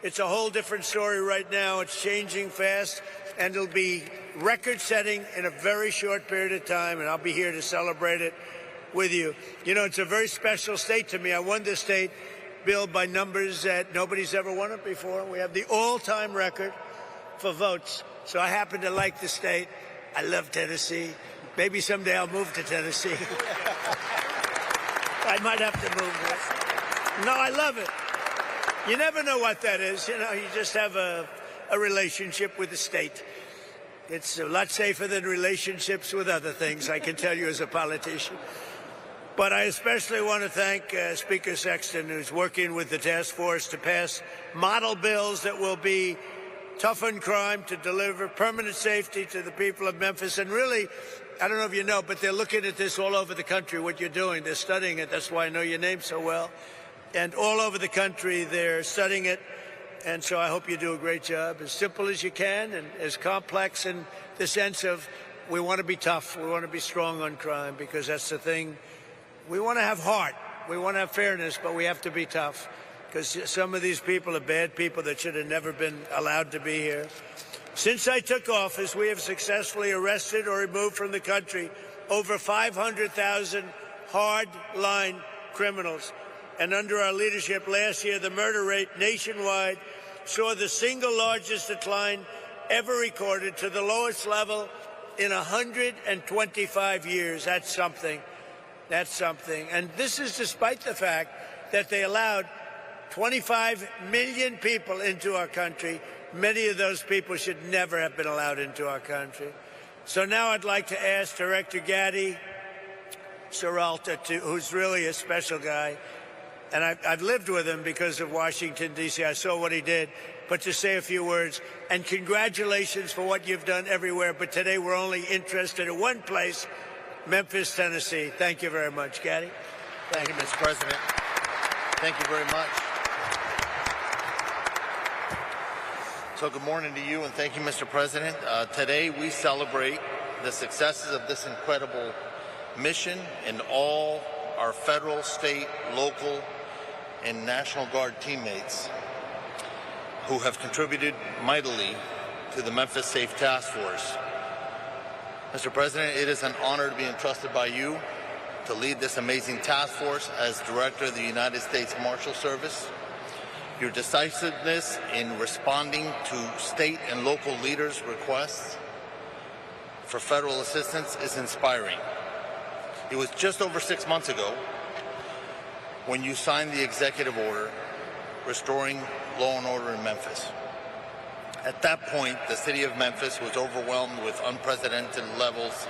it's a whole different story right now. It's changing fast, and it'll be record-setting in a very short period of time, and I'll be here to celebrate it with you. You know, it's a very special state to me. I won this state, Bill, by numbers that nobody's ever won it before. We have the all-time record for votes, so I happen to like the state. I love Tennessee. Maybe someday I'll move to Tennessee. I might have to move. No, I love it. You never know what that is. You know, you just have a relationship with the state. It's a lot safer than relationships with other things, I can tell you as a politician. But I especially want to thank Speaker Sexton, who's working with the task force to pass model bills that will be toughen crime, to deliver permanent safety to the people of Memphis. And really, I don't know if you know, but they're looking at this all over the country, what you're doing. They're studying it. That's why I know your name so well. And all over the country, they're studying it. And so I hope you do a great job, as simple as you can and as complex in the sense of we want to be tough. We want to be strong on crime because that's the thing. We want to have heart. We want to have fairness, but we have to be tough because some of these people are bad people that should have never been allowed to be here. Since I took office, we have successfully arrested or removed from the country over 500,000 hard-line criminals. And under our leadership last year, the murder rate nationwide saw the single largest decline ever recorded to the lowest level in 125 years. That's something. That's something. And this is despite the fact that they allowed 25 million people into our country. Many of those people should never have been allowed into our country. So now I'd like to ask Director Gadi Seralta, who's really a special guy, and I've lived with him because of Washington, D.C. I saw what he did, but to say a few words. And congratulations for what you've done everywhere. But today we're only interested in one place, Memphis, Tennessee. Thank you very much, Gadi. Thank you, Mr. President. Thank you very much. So good morning to you, and thank you, Mr. President. Today we celebrate the successes of this incredible mission and all our federal, state, local, and National Guard teammates who have contributed mightily to the Memphis Safe Task Force. Mr. President, it is an honor to be entrusted by you to lead this amazing task force as Director of the United States Marshal Service. Your decisiveness in responding to state and local leaders' requests for federal assistance is inspiring. It was just over 6 months ago when you signed the executive order restoring law and order in Memphis. At that point, the city of Memphis was overwhelmed with unprecedented levels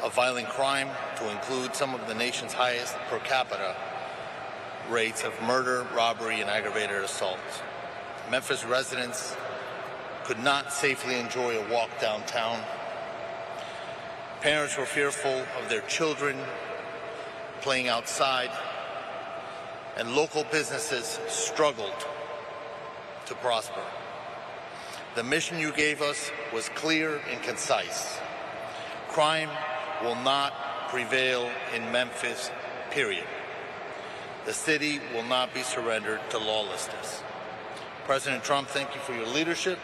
of violent crime, to include some of the nation's highest per capita rates of murder, robbery, and aggravated assaults. Memphis residents could not safely enjoy a walk downtown. Parents were fearful of their children playing outside, and local businesses struggled to prosper. The mission you gave us was clear and concise. Crime will not prevail in Memphis, period. The city will not be surrendered to lawlessness. President Trump, thank you for your leadership.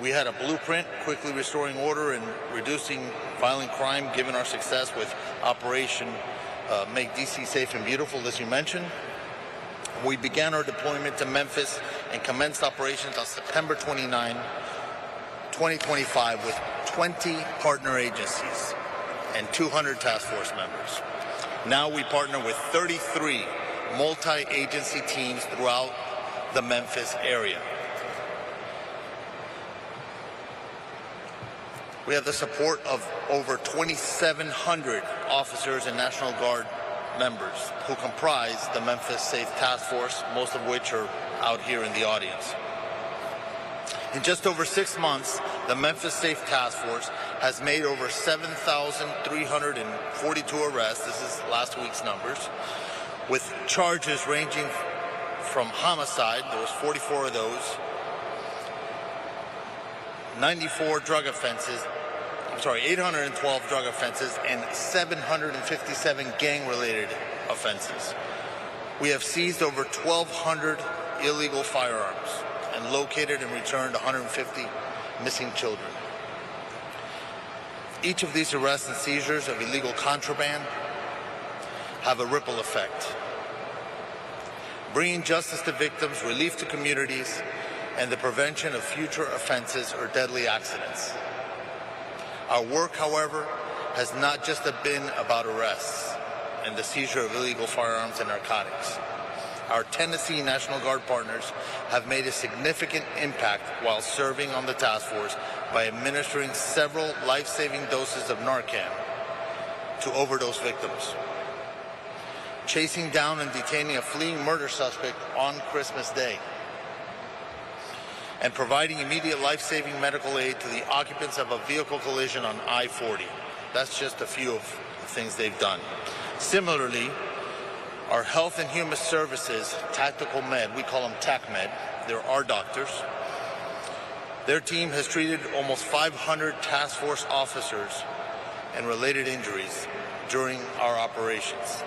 We had a blueprint, quickly restoring order and reducing violent crime, given our success with Operation Make D.C. Safe and Beautiful, as you mentioned. We began our deployment to Memphis and commenced operations on September 29, 2025, with 20 partner agencies and 200 task force members. Now we partner with 33 multi-agency teams throughout the Memphis area. We have the support of over 2,700 officers and National Guard members who comprise the Memphis Safe Task Force, most of which are out here in the audience. In just over 6 months, the Memphis Safe Task Force has made over 7,342 arrests. This is last week's numbers, with charges ranging from homicide, there was 44 of those, 812 drug offenses, and 757 gang-related offenses. We have seized over 1,200 illegal firearms and located and returned 150 missing children. Each of these arrests and seizures of illegal contraband have a ripple effect, bringing justice to victims, relief to communities, and the prevention of future offenses or deadly accidents. Our work, however, has not just been about arrests and the seizure of illegal firearms and narcotics. Our Tennessee National Guard partners have made a significant impact while serving on the task force by administering several life-saving doses of Narcan to overdose victims, chasing down and detaining a fleeing murder suspect on Christmas Day, and providing immediate life-saving medical aid to the occupants of a vehicle collision on I-40. That's just a few of the things they've done. Similarly, our Health and Human Services Tactical Med, we call them TACMED, they're our doctors. Their team has treated almost 500 task force officers and related injuries during our operations.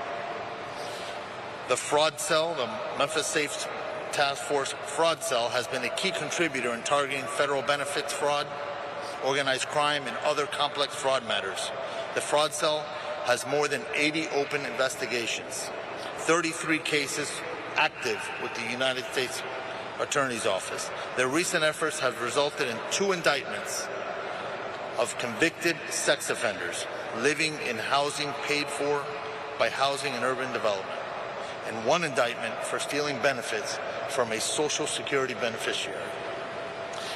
The fraud cell, the Memphis Safe Task Force Fraud Cell, has been a key contributor in targeting federal benefits fraud, organized crime, and other complex fraud matters. The Fraud Cell has more than 80 open investigations, 33 cases active with the United States Attorney's Office. Their recent efforts have resulted in 2 indictments of convicted sex offenders living in housing paid for by Housing and Urban Development, and 1 indictment for stealing benefits from a Social Security beneficiary.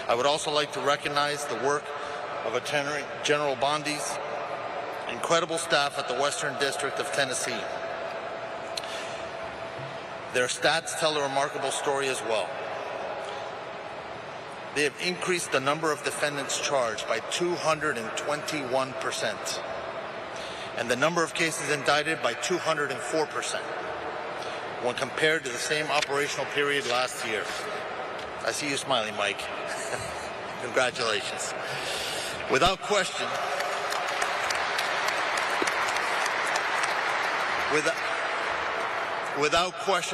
I would also like to recognize the work of Attorney General Bondi's incredible staff at the Western District of Tennessee. Their stats tell a remarkable story as well. They have increased the number of defendants charged by 221%, and the number of cases indicted by 204%. when compared to the same operational period last year. I see you smiling, Mike. Congratulations. Without question,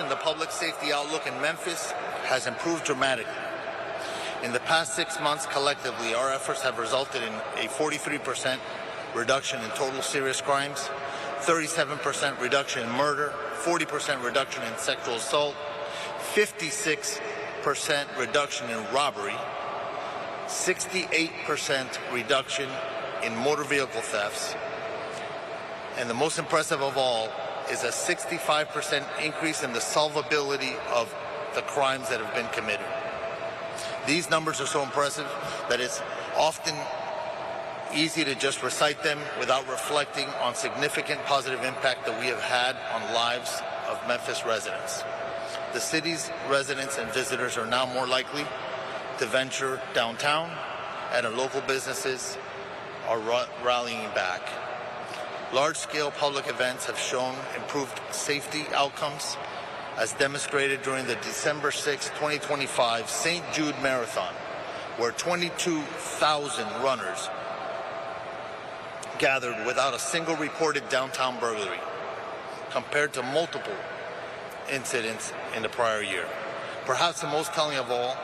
the public safety outlook in Memphis has improved dramatically. In the past 6 months, collectively, our efforts have resulted in a 43% reduction in total serious crimes, 37% reduction in murder, 40% reduction in sexual assault, 56% reduction in robbery, 68% reduction in motor vehicle thefts, and the most impressive of all is a 65% increase in the solvability of the crimes that have been committed. These numbers are so impressive that it's often easy to just recite them without reflecting on significant positive impact that we have had on lives of Memphis residents. The city's residents and visitors are now more likely to venture downtown, and our local businesses are rallying back. Large-scale public events have shown improved safety outcomes, as demonstrated during the December 6, 2025 St. Jude Marathon, where 22,000 runners gathered without a single reported downtown burglary, compared to multiple incidents in the prior year. Perhaps the most telling of all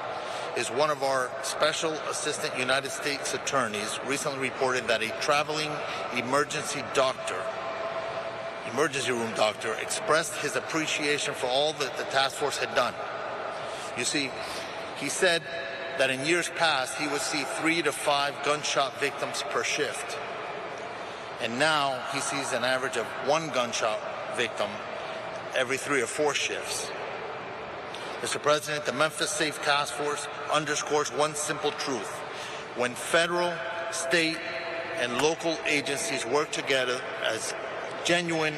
is one of our Special Assistant United States Attorneys recently reported that a traveling emergency room doctor, expressed his appreciation for all that the task force had done. You see, he said that in years past he would see 3 to 5 gunshot victims per shift, and now he sees an average of 1 gunshot victim every 3 or 4 shifts. Mr. President, the Memphis Safe Task Force underscores one simple truth. When federal state, and local agencies work together as genuine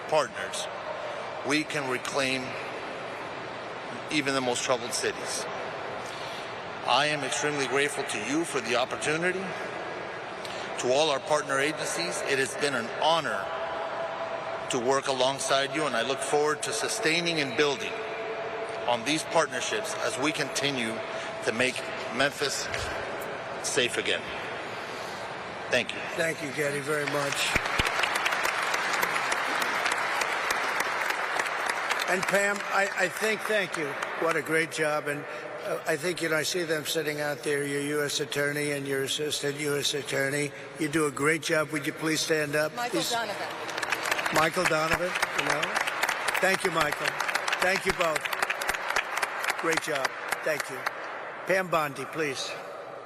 partners, we can reclaim even the most troubled cities. I am extremely grateful to you for the opportunity. To all our partner agencies, it has been an honor to work alongside you, and I look forward to sustaining and building on these partnerships as we continue to make Memphis safe again. Thank you. Thank you, Getty, very much. And Pam, I think, thank you. What a great job. And I think, I see them sitting out there, your U.S. attorney and your assistant U.S. attorney. You do a great job. Would you please stand up? Michael Donovan. Michael Donovan, Thank you, Michael. Thank you both. Great job. Thank you. Pam Bondi, please.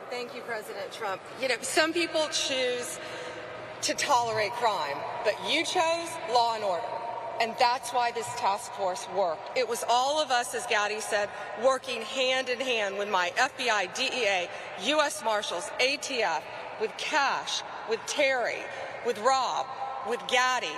Thank you, President Trump. Some people choose to tolerate crime, but you chose law and order. And that's why this task force worked. It was all of us, as Gaddy said, working hand in hand with my FBI, DEA, U.S. Marshals, ATF, with Cash, with Terry, with Rob, with Gaddy.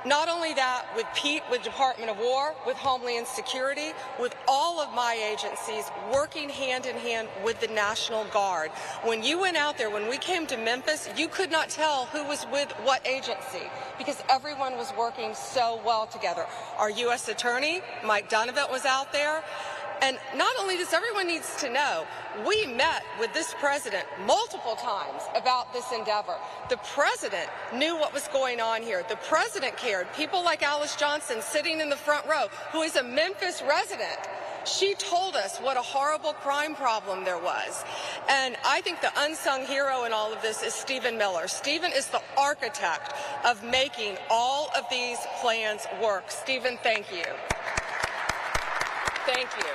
Not only that, with Pete, with Department of War, with Homeland Security, with all of my agencies working hand in hand with the National Guard. When you went out there, when we came to Memphis, you could not tell who was with what agency because everyone was working so well together. Our U.S. Attorney, Mike Donovan, was out there. And not only this, everyone needs to know, we met with this president multiple times about this endeavor. The president knew what was going on here. The president cared. People like Alice Johnson sitting in the front row, who is a Memphis resident, she told us what a horrible crime problem there was. And I think the unsung hero in all of this is Stephen Miller. Stephen is the architect of making all of these plans work. Stephen, thank you. Thank you.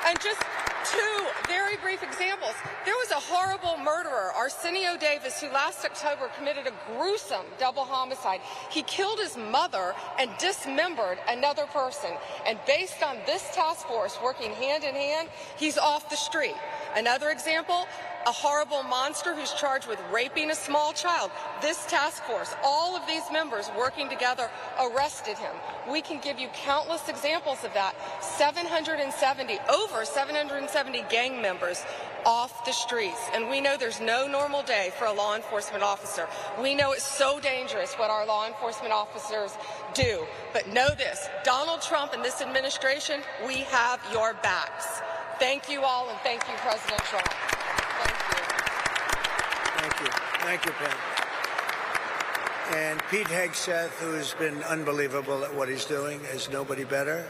And just two very brief examples. There was a horrible murderer, Arsenio Davis, who last October committed a gruesome double homicide. He killed his mother and dismembered another person. And based on this task force working hand in hand, he's off the street. Another example, a horrible monster who's charged with raping a small child. This task force, all of these members working together, arrested him. We can give you countless examples of that. Over 770 gang members off the streets. And we know there's no normal day for a law enforcement officer. We know it's so dangerous what our law enforcement officers do. But know this, Donald Trump and this administration, we have your backs. Thank you all, and thank you, President Trump. Thank you. Thank you. Thank you, Pam. And Pete Hegseth, who's been unbelievable at what he's doing, is nobody better.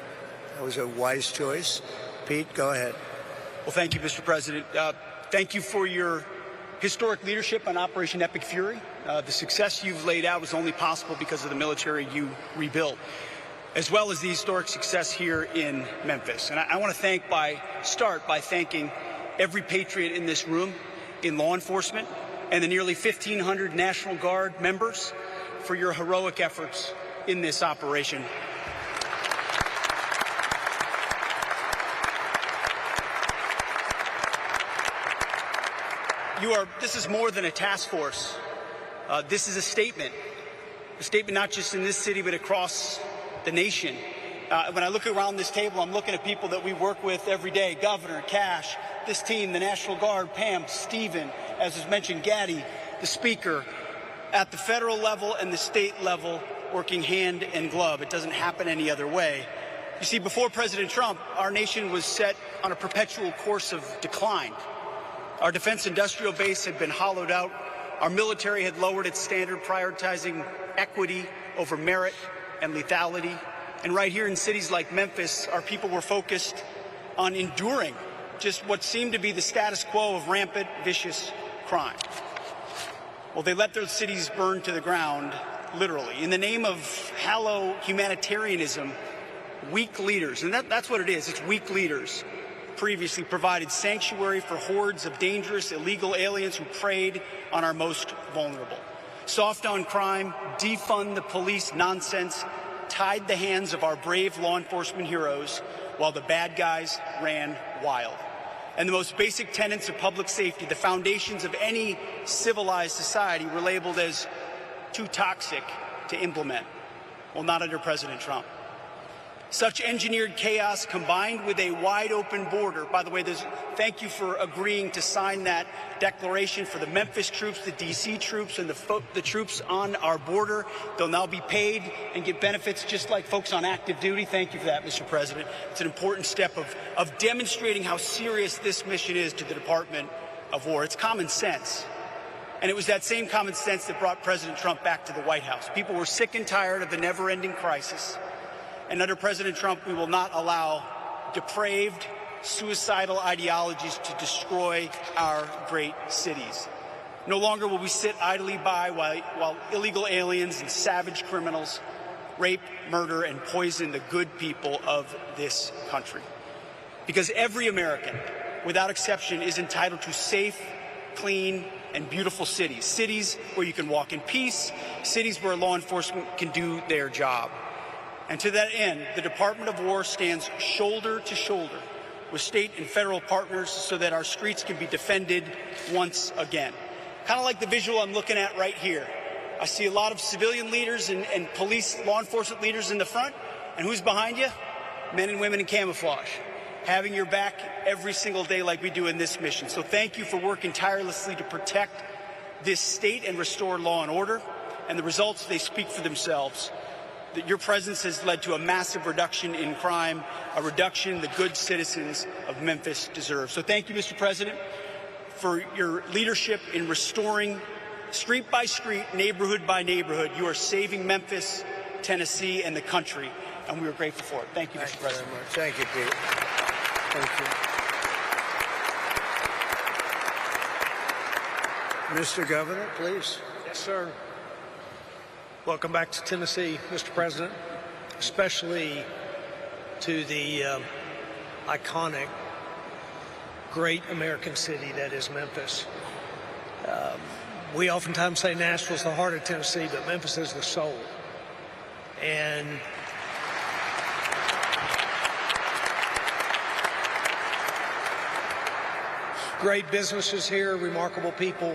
That was a wise choice. Pete, go ahead. Well, thank you, Mr. President. Thank you for your historic leadership on Operation Epic Fury. The success you've laid out was only possible because of the military you rebuilt, as well as the historic success here in Memphis. And I want to start by thanking every patriot in this room, in law enforcement, and the nearly 1,500 National Guard members for your heroic efforts in this operation. This is more than a task force. This is a statement not just in this city, but across the nation. When I look around this table, I'm looking at people that we work with every day: Governor, Cash, this team, the National Guard, Pam, Stephen, as was mentioned, Gaddy, the Speaker, at the federal level and the state level, working hand in glove. It doesn't happen any other way. You see, before President Trump, our nation was set on a perpetual course of decline. Our defense industrial base had been hollowed out. Our military had lowered its standard, prioritizing equity over merit and lethality. And right here in cities like Memphis, our people were focused on enduring just what seemed to be the status quo of rampant, vicious crime. Well, they let their cities burn to the ground, literally. In the name of hollow humanitarianism, weak leaders, and that's what it is, it's weak leaders, previously provided sanctuary for hordes of dangerous, illegal aliens who preyed on our most vulnerable. Soft on crime, defund the police nonsense tied the hands of our brave law enforcement heroes while the bad guys ran wild. and the most basic tenets of public safety, the foundations of any civilized society, were labeled as too toxic to implement. Well, not under President Trump. Such engineered chaos combined with a wide open border. By the way, thank you for agreeing to sign that declaration for the Memphis troops, the D.C. troops, and the troops on our border. They'll now be paid and get benefits just like folks on active duty. Thank you for that, Mr. President. It's an important step of demonstrating how serious this mission is to the Department of War. It's common sense. And it was that same common sense that brought President Trump back to the White House. People were sick and tired of the never-ending crisis. And under President Trump, we will not allow depraved, suicidal ideologies to destroy our great cities. No longer will we sit idly by while illegal aliens and savage criminals rape, murder, and poison the good people of this country. Because every American, without exception, is entitled to safe, clean, and beautiful cities. Cities where you can walk in peace, cities where law enforcement can do their job. And to that end, the Department of War stands shoulder to shoulder with state and federal partners so that our streets can be defended once again. Kind of like the visual I'm looking at right here. I see a lot of civilian leaders and police, law enforcement leaders in the front. And who's behind you? Men and women in camouflage, having your back every single day like we do in this mission. So thank you for working tirelessly to protect this state and restore law and order. And the results, they speak for themselves. That your presence has led to a massive reduction in crime, a reduction the good citizens of Memphis deserve. So thank you, Mr. President, for your leadership in restoring street by street, neighborhood by neighborhood. You are saving Memphis, Tennessee, and the country, and we are grateful for it. Thank you, Mr. President. Thank you, Pete. Thank you. Mr. Governor, please. Yes, sir. Welcome back to Tennessee, Mr. President, especially to the iconic, great American city that is Memphis. We oftentimes say Nashville's the heart of Tennessee, but Memphis is the soul. And great businesses here, remarkable people,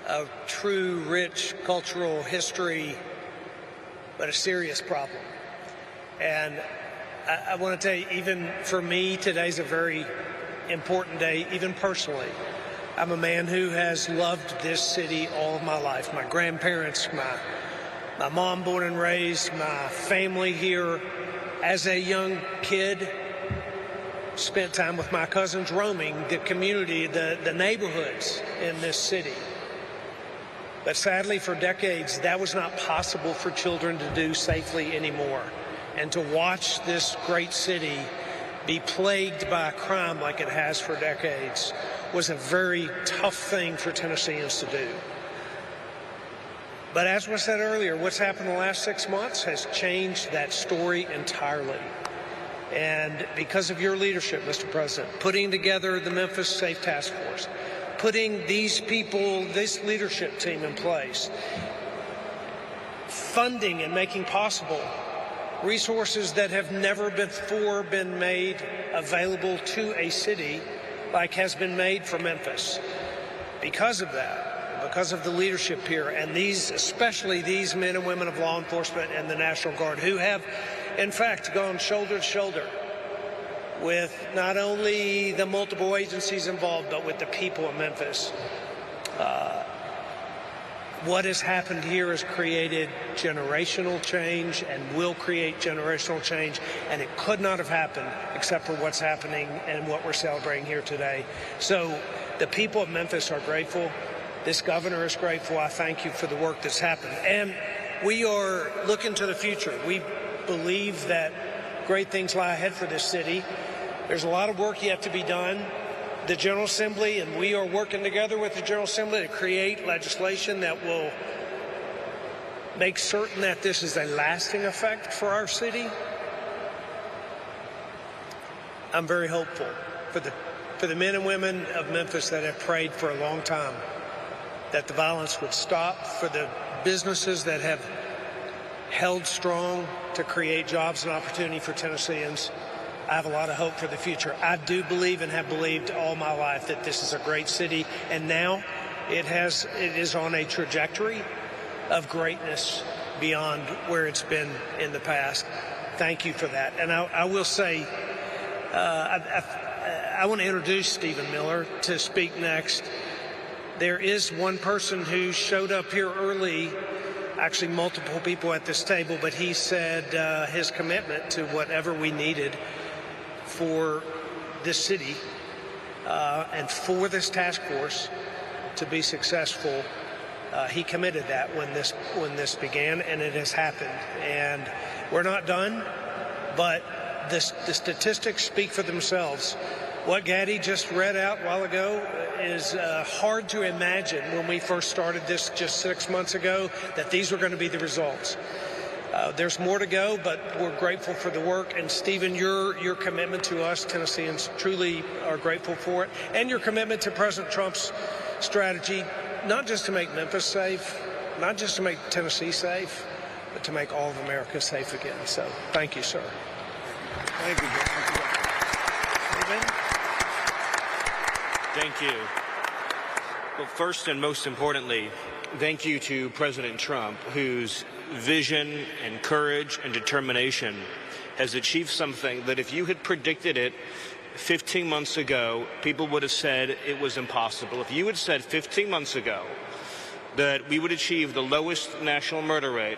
a true, rich cultural history, but a serious problem. And I want to tell you, even for me, today's a very important day, even personally. I'm a man who has loved this city all of my life. My grandparents, my mom born and raised, my family here. As a young kid, spent time with my cousins roaming the community, the neighborhoods in this city. But sadly, for decades, that was not possible for children to do safely anymore. And to watch this great city be plagued by crime like it has for decades was a very tough thing for Tennesseans to do. But as was said earlier, what's happened in the last 6 months has changed that story entirely. And because of your leadership, Mr. President, putting together the Memphis Safe Task Force, putting these people, this leadership team in place, funding and making possible resources that have never before been made available to a city like has been made for Memphis. Because of that, because of the leadership here, and these, especially these men and women of law enforcement and the National Guard, who have, in fact, gone shoulder to shoulder with not only the multiple agencies involved, but with the people of Memphis. What has happened here has created generational change and will create generational change, and it could not have happened except for what's happening and what we're celebrating here today. So the people of Memphis are grateful. This governor is grateful. I thank you for the work that's happened. And we are looking to the future. We believe that great things lie ahead for this city. There's a lot of work yet to be done. The General Assembly, and we are working together with the General Assembly to create legislation that will make certain that this is a lasting effect for our city. I'm very hopeful for the men and women of Memphis that have prayed for a long time that the violence would stop, for the businesses that have held strong to create jobs and opportunity for Tennesseans. I have a lot of hope for the future. I do believe and have believed all my life that this is a great city, and now it is on a trajectory of greatness beyond where it's been in the past. Thank you for that. And I will say, I want to introduce Stephen Miller to speak next. There is one person who showed up here early, actually multiple people at this table, but he said his commitment to whatever we needed for this city and for this task force to be successful. He committed that when this began, and it has happened. And we're not done, but the statistics speak for themselves. What Gaddy just read out a while ago is hard to imagine when we first started this just 6 months ago that these were going to be the results. There's more to go, but we're grateful for the work. And Stephen, your commitment to us Tennesseans truly are grateful for it. And your commitment to President Trump's strategy, not just to make Memphis safe, not just to make Tennessee safe, but to make all of America safe again. So thank you, sir. Thank you. Stephen? Thank you. Well, first and most importantly, thank you to President Trump, whose vision and courage and determination has achieved something that if you had predicted it 15 months ago, people would have said it was impossible. If you had said 15 months ago that we would achieve the lowest national murder rate,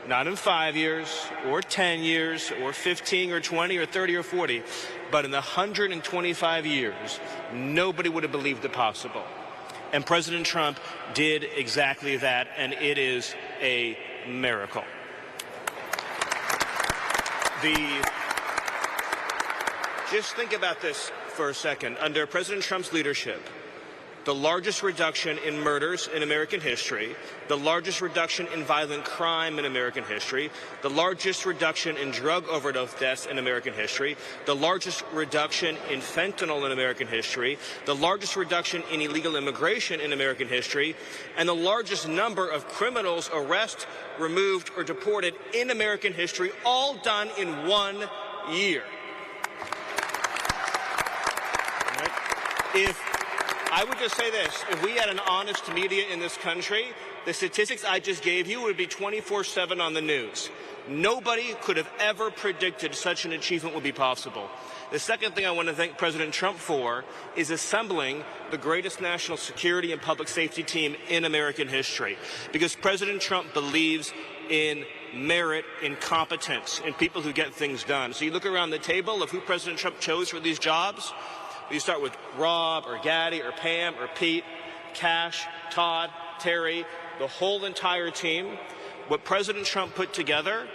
not in 5 years or 10 years or 15 or 20 or 30 or 40, but in the 125 years, nobody would have believed it possible. And President Trump did exactly that, and it is a miracle. Just think about this for a second. Under President Trump's leadership, the largest reduction in murders in American history, the largest reduction in violent crime in American history, the largest reduction in drug overdose deaths in American history, the largest reduction in fentanyl in American history, the largest reduction in illegal immigration in American history, and the largest number of criminals arrested, removed, or deported in American history, all done in 1 year. If I would just say this, if we had an honest media in this country, the statistics I just gave you would be 24/7 on the news. Nobody could have ever predicted such an achievement would be possible. The second thing I want to thank President Trump for is assembling the greatest national security and public safety team in American history. Because President Trump believes in merit, in competence, in people who get things done. So you look around the table of who President Trump chose for these jobs. You start with Rob or Gaddy or Pam or Pete, Cash, Todd, Terry, the whole entire team. What President Trump put together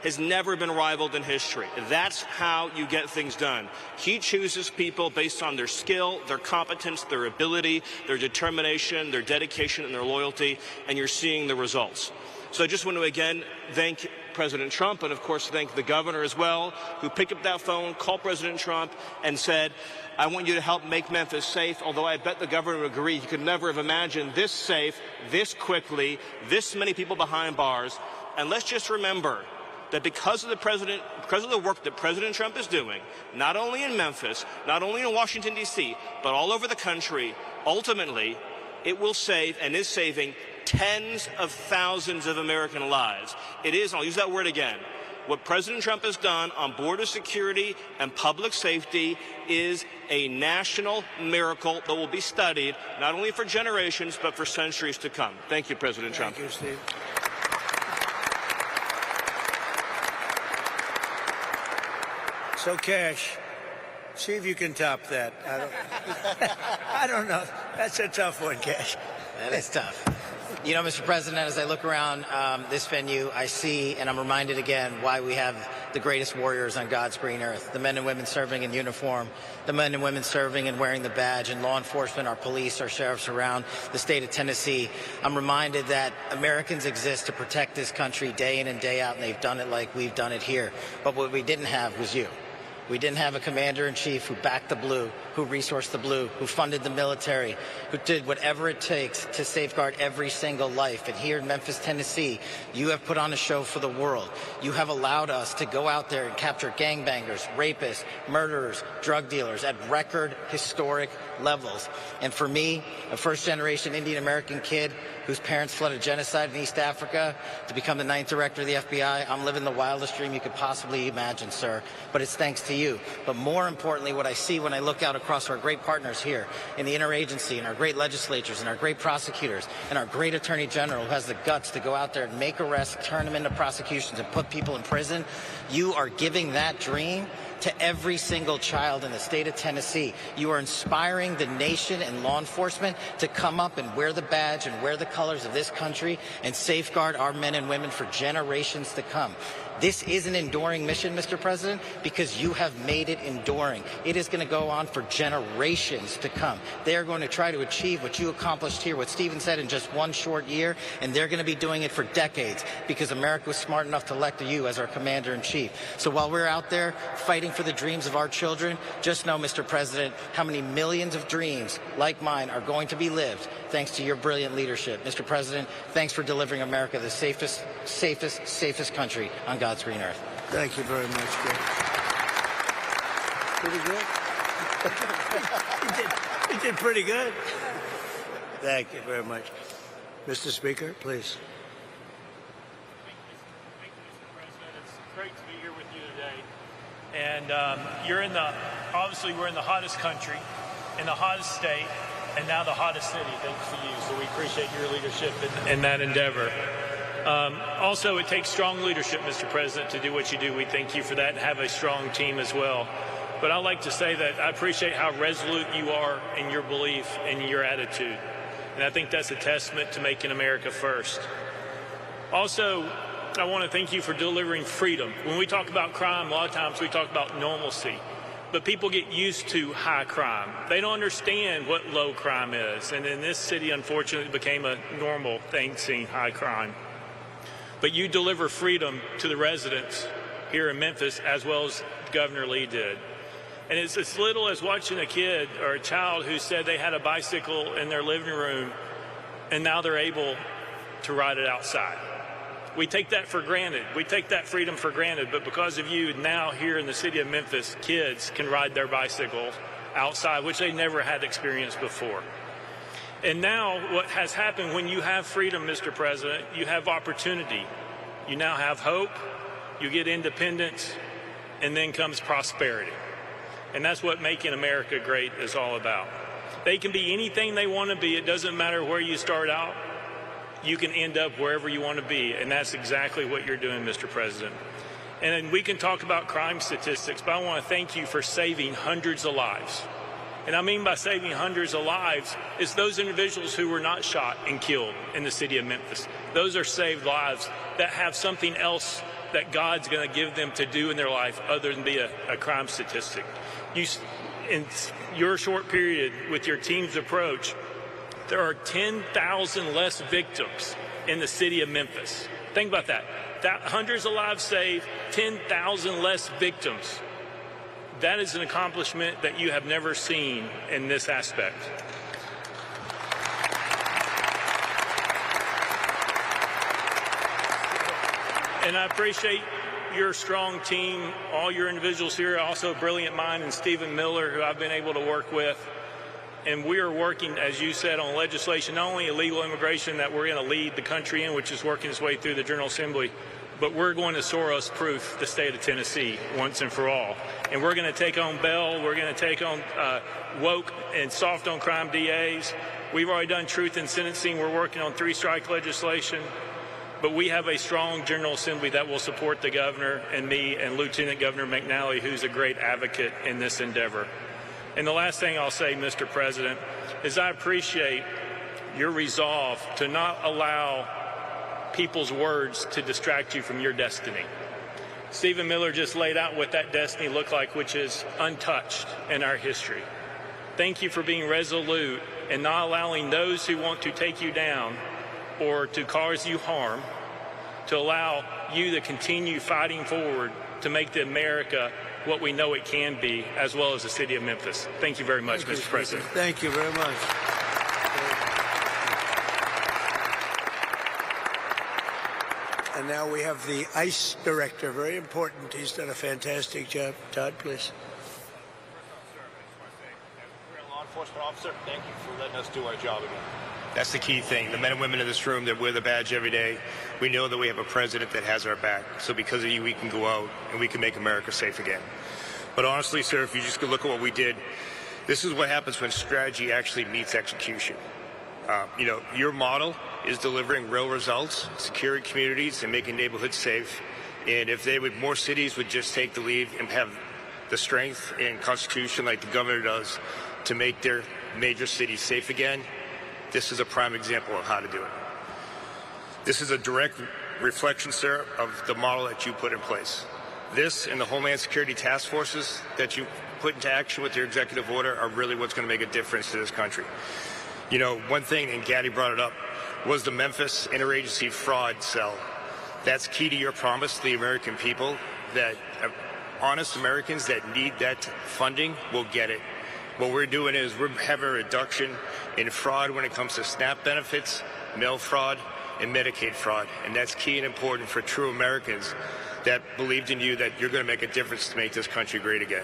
has never been rivaled in history. That's how you get things done. He chooses people based on their skill, their competence, their ability, their determination, their dedication, and their loyalty, and you're seeing the results. So I just want to again thank President Trump and, of course, thank the governor as well, who picked up that phone, called President Trump, and said, I want you to help make Memphis safe, although I bet the governor would agree he could never have imagined this safe, this quickly, this many people behind bars. And let's just remember that because of the work that President Trump is doing, not only in Memphis, not only in Washington, D.C., but all over the country, ultimately, it will save and is saving tens of thousands of American lives. It is, and I'll use that word again, what President Trump has done on border security and public safety is a national miracle that will be studied not only for generations, but for centuries to come. Thank you, President Trump. Thank you, Steve. So, Cash, see if you can top that. I don't know. That's a tough one, Cash. That is tough. You know, Mr. President, as I look around this venue, I see and I'm reminded again why we have the greatest warriors on God's green earth, the men and women serving in uniform, the men and women serving and wearing the badge, and law enforcement, our police, our sheriffs around the state of Tennessee. I'm reminded that Americans exist to protect this country day in and day out, and they've done it like we've done it here. But what we didn't have was you. We didn't have a commander-in-chief who backed the blue, who resourced the blue, who funded the military, who did whatever it takes to safeguard every single life. And here in Memphis, Tennessee, you have put on a show for the world. You have allowed us to go out there and capture gangbangers, rapists, murderers, drug dealers at record historic levels. And for me, a first-generation Indian American kid whose parents fled a genocide in East Africa to become the 9th director of the FBI, I'm living the wildest dream you could possibly imagine, sir. But it's thanks to you. But more importantly, what I see when I look out across our great partners here in the interagency and our great legislatures and our great prosecutors and our great attorney general who has the guts to go out there and make arrests, turn them into prosecutions and put people in prison, you are giving that dream to every single child in the state of Tennessee. You are inspiring the nation and law enforcement to come up and wear the badge and wear the colors of this country and safeguard our men and women for generations to come. This is an enduring mission, Mr. President, because you have made it enduring. It is going to go on for generations to come. They are going to try to achieve what you accomplished here, what Stephen said, in just one short year, and they're going to be doing it for decades because America was smart enough to elect you as our commander-in-chief. So while we're out there fighting for the dreams of our children, just know, Mr. President, how many millions of dreams like mine are going to be lived thanks to your brilliant leadership. Mr. President, thanks for delivering America the safest country on God's green earth. Thank you very much, Greg. Pretty good? You did pretty good. Thank you very much. Mr. Speaker, please. It's great to be here with you today. And obviously we're in the hottest country, in the hottest state, and now the hottest city, thanks to you. So we appreciate your leadership in that endeavor. Also, it takes strong leadership, Mr. President, to do what you do. We thank you for that and have a strong team as well. But I'd like to say that I appreciate how resolute you are in your belief and your attitude. And I think that's a testament to making America first. Also, I want to thank you for delivering freedom. When we talk about crime, a lot of times we talk about normalcy. But people get used to high crime. They don't understand what low crime is. And in this city, unfortunately, it became a normal thing, seeing high crime. But you deliver freedom to the residents here in Memphis, as well as Governor Lee did. And it's as little as watching a kid or a child who said they had a bicycle in their living room, and now they're able to ride it outside. We take that for granted. We take that freedom for granted, but because of you, now here in the city of Memphis, kids can ride their bicycles outside, which they never had experienced before. And now what has happened, when you have freedom, Mr. President, you have opportunity. You now have hope, you get independence, and then comes prosperity. And that's what making America great is all about. They can be anything they want to be. It doesn't matter where you start out. You can end up wherever you want to be, and that's exactly what you're doing, Mr. President. And then we can talk about crime statistics, but I want to thank you for saving hundreds of lives. And I mean by saving hundreds of lives is those individuals who were not shot and killed in the city of Memphis. Those are saved lives that have something else that God's going to give them to do in their life other than be a crime statistic. In your short period with your team's approach, there are 10,000 less victims in the city of Memphis. Think about that. Hundreds of lives saved, 10,000 less victims. That is an accomplishment that you have never seen in this aspect. And I appreciate your strong team, all your individuals here, also a brilliant mind, and Stephen Miller, who I've been able to work with. And we are working, as you said, on legislation, not only illegal immigration that we're going to lead the country in, which is working its way through the General Assembly, but we're going to Soros-proof the state of Tennessee once and for all. And we're going to take on bail. We're going to take on woke and soft on crime DAs. We've already done truth in sentencing. We're working on 3-strike legislation. But we have a strong General Assembly that will support the governor and me and Lieutenant Governor McNally, who's a great advocate in this endeavor. And the last thing I'll say, Mr. President, is I appreciate your resolve to not allow people's words to distract you from your destiny. Stephen Miller just laid out what that destiny looked like, which is untouched in our history. Thank you for being resolute and not allowing those who want to take you down or to cause you harm to allow you to continue fighting forward to make the America what we know it can be, as well as the city of Memphis. Thank you very much, Mr. President. Thank you very much. And now we have the ICE director, very important. He's done a fantastic job. Todd, please. Law enforcement officer, thank you for letting us do our job again. That's the key thing. The men and women in this room that wear the badge every day, we know that we have a president that has our back. So because of you, we can go out and we can make America safe again. But honestly, sir, if you just could look at what we did, this is what happens when strategy actually meets execution. Your model is delivering real results, securing communities and making neighborhoods safe. And if more cities would just take the lead and have the strength and constitution like the governor does to make their major cities safe again, this is a prime example of how to do it. This is a direct reflection, sir, of the model that you put in place. This and the Homeland Security task forces that you put into action with your executive order are really what's going to make a difference to this country. One thing, and Gaddy brought it up, was the Memphis Interagency Fraud Cell. That's key to your promise to the American people that honest Americans that need that funding will get it. What we're doing is we're having a reduction in fraud when it comes to SNAP benefits, mail fraud, and Medicaid fraud. And that's key and important for true Americans that believed in you that you're going to make a difference to make this country great again.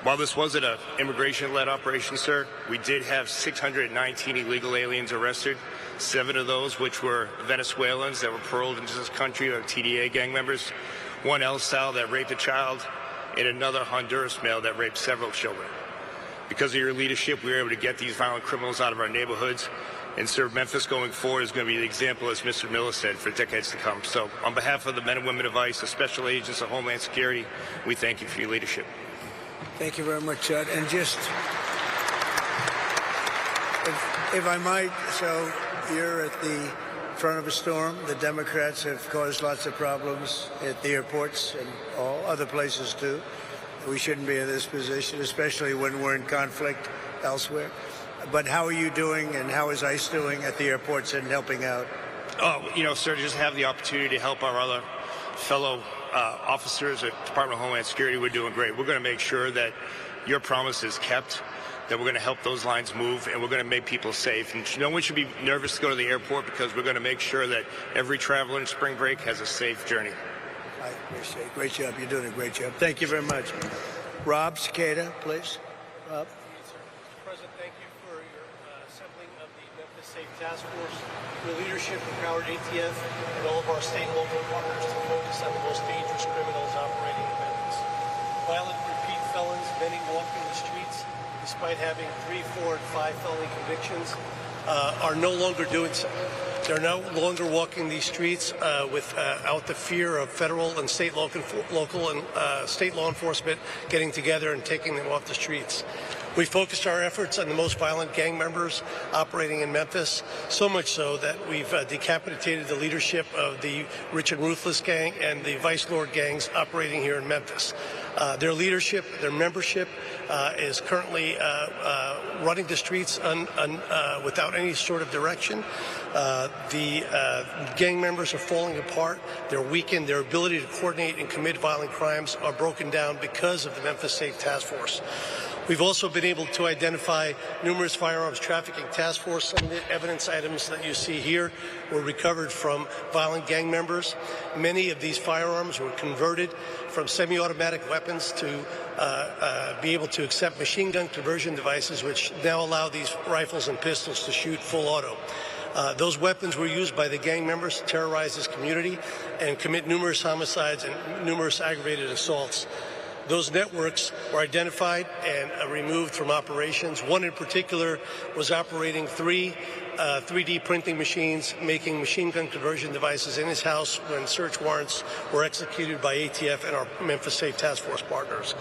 While this wasn't an immigration-led operation, sir, we did have 619 illegal aliens arrested, 7 of those which were Venezuelans that were paroled into this country or TDA gang members, 1 El Sal that raped a child, and another Honduras male that raped several children. Because of your leadership, we were able to get these violent criminals out of our neighborhoods. And, sir, Memphis going forward is going to be the example, as Mr. Miller said, for decades to come. So, on behalf of the men and women of ICE, the special agents of Homeland Security, we thank you for your leadership. Thank you very much, Chad. And just, if I might, so you're at the front of a storm. The Democrats have caused lots of problems at the airports and all other places, too. We shouldn't be in this position, especially when we're in conflict elsewhere. But how are you doing, and how is ICE doing at the airports and helping out? Sir, just have the opportunity to help our other fellow officers at Department of Homeland Security. We're doing great. We're going to make sure that your promise is kept, that we're going to help those lines move, and we're going to make people safe. And no one should be nervous to go to the airport because we're going to make sure that every traveler in spring break has a safe journey. I appreciate it. Great job. You're doing a great job. Thank you very much. Rob Cicada, please. Rob. Mr. President, thank you for your assembling of the Memphis Safe Task Force. Your leadership empowered ATF and all of our state and local partners to focus on the most dangerous criminals operating in Memphis. Violent repeat felons, many walking the streets despite having 3, 4, and 5 felony convictions, are no longer doing so. They're no longer walking these streets without the fear of federal and state local and state law enforcement getting together and taking them off the streets. We focused our efforts on the most violent gang members operating in Memphis, so much so that we've decapitated the leadership of the Rich and Ruthless gang and the Vice Lord gangs operating here in Memphis. Their leadership, their membership is currently running the streets without any sort of direction. The gang members are falling apart. They're weakened. Their ability to coordinate and commit violent crimes are broken down because of the Memphis Safe Task Force. We've also been able to identify numerous firearms trafficking task force. Some of the evidence items that you see here were recovered from violent gang members. Many of these firearms were converted from semi-automatic weapons to be able to accept machine gun conversion devices, which now allow these rifles and pistols to shoot full auto. Those weapons were used by the gang members to terrorize this community and commit numerous homicides and numerous aggravated assaults. Those networks were identified and removed from operations. One in particular was operating 3 3D printing machines, making machine gun conversion devices in his house when search warrants were executed by ATF and our Memphis Safe Task Force partners.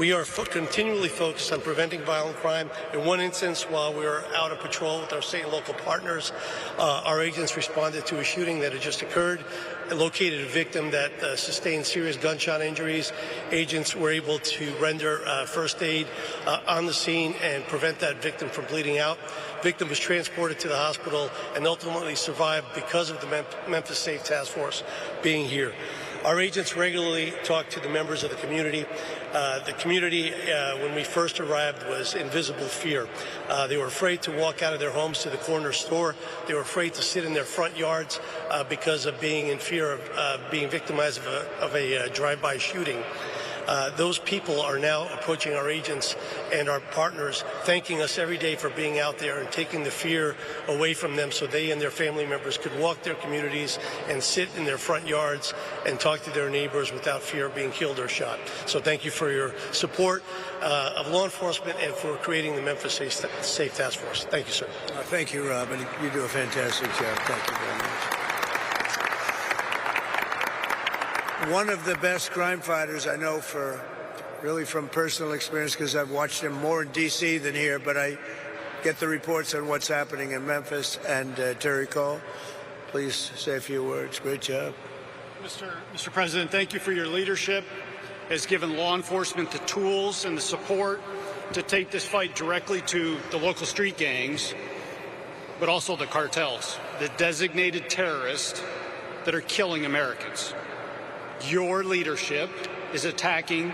We are continually focused on preventing violent crime. In one instance, while we were out of patrol with our state and local partners, our agents responded to a shooting that had just occurred, located a victim that sustained serious gunshot injuries. Agents were able to render first aid on the scene and prevent that victim from bleeding out. Victim was transported to the hospital and ultimately survived because of the Memphis Safe Task Force being here. Our agents regularly talk to the members of the community. The community, when we first arrived, was in visible fear. They were afraid to walk out of their homes to the corner store. They were afraid to sit in their front yards because of being in fear of being victimized of a drive-by shooting. Those people are now approaching our agents and our partners, thanking us every day for being out there and taking the fear away from them so they and their family members could walk their communities and sit in their front yards and talk to their neighbors without fear of being killed or shot. So thank you for your support of law enforcement and for creating the Memphis Safe Task Force. Thank you, sir. Thank you, Rob, and you do a fantastic job. Thank you very much. One of the best crime fighters I know, really from personal experience, because I've watched him more in D.C. than here, but I get the reports on what's happening in Memphis. And Terry Cole, please say a few words. Great job. Mr. President, thank you for your leadership. It has given law enforcement the tools and the support to take this fight directly to the local street gangs, but also the cartels, the designated terrorists that are killing Americans. Your leadership is attacking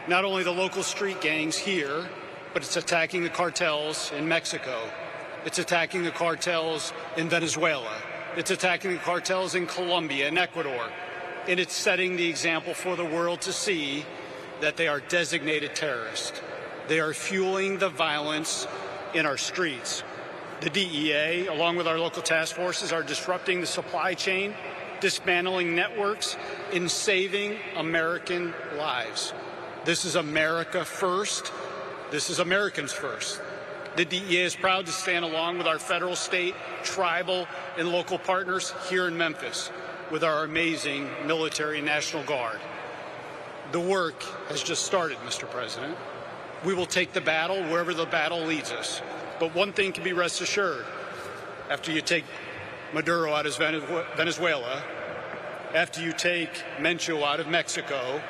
not only the local street gangs here, but it's attacking the cartels in Mexico. It's attacking the cartels in Venezuela. It's attacking the cartels in Colombia and Ecuador. And it's setting the example for the world to see that they are designated terrorists. They are fueling the violence in our streets. The DEA, along with our local task forces, are disrupting the supply chain, dismantling networks, and saving American lives. This is America first. This is Americans first. The DEA is proud to stand along with our federal, state, tribal, and local partners here in Memphis with our amazing military and National Guard. The work has just started, Mr. President. We will take the battle wherever the battle leads us. But one thing can be rest assured. After you take Maduro out of Venezuela, after you take Mencho out of Mexico,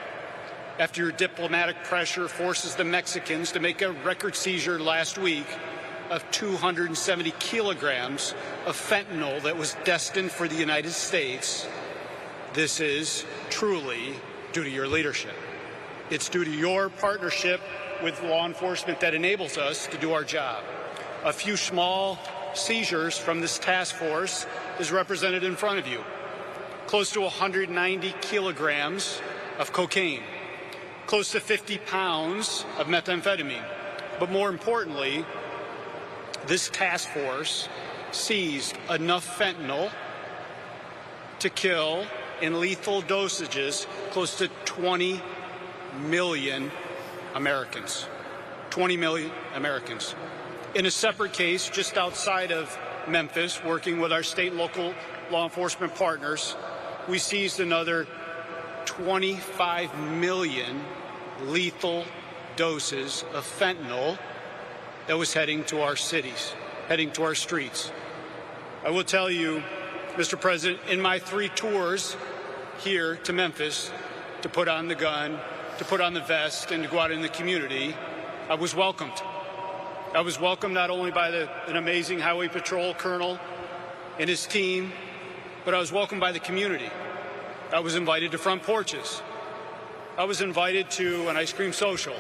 after your diplomatic pressure forces the Mexicans to make a record seizure last week of 270 kilograms of fentanyl that was destined for the United States, this is truly due to your leadership. It's due to your partnership with law enforcement that enables us to do our job. A few small seizures from this task force is represented in front of you. Close to 190 kilograms of cocaine, close to 50 pounds of methamphetamine. But more importantly, this task force seized enough fentanyl to kill in lethal dosages close to 20 million Americans. 20 million Americans. In a separate case just outside of Memphis, working with our state and local law enforcement partners, we seized another 25 million lethal doses of fentanyl that was heading to our cities, heading to our streets. I will tell you, Mr. President, in my 3 tours here to Memphis to put on the gun, to put on the vest, and to go out in the community, I was welcomed. I was welcomed not only by an amazing Highway Patrol colonel and his team, but I was welcomed by the community. I was invited to front porches. I was invited to an ice cream social.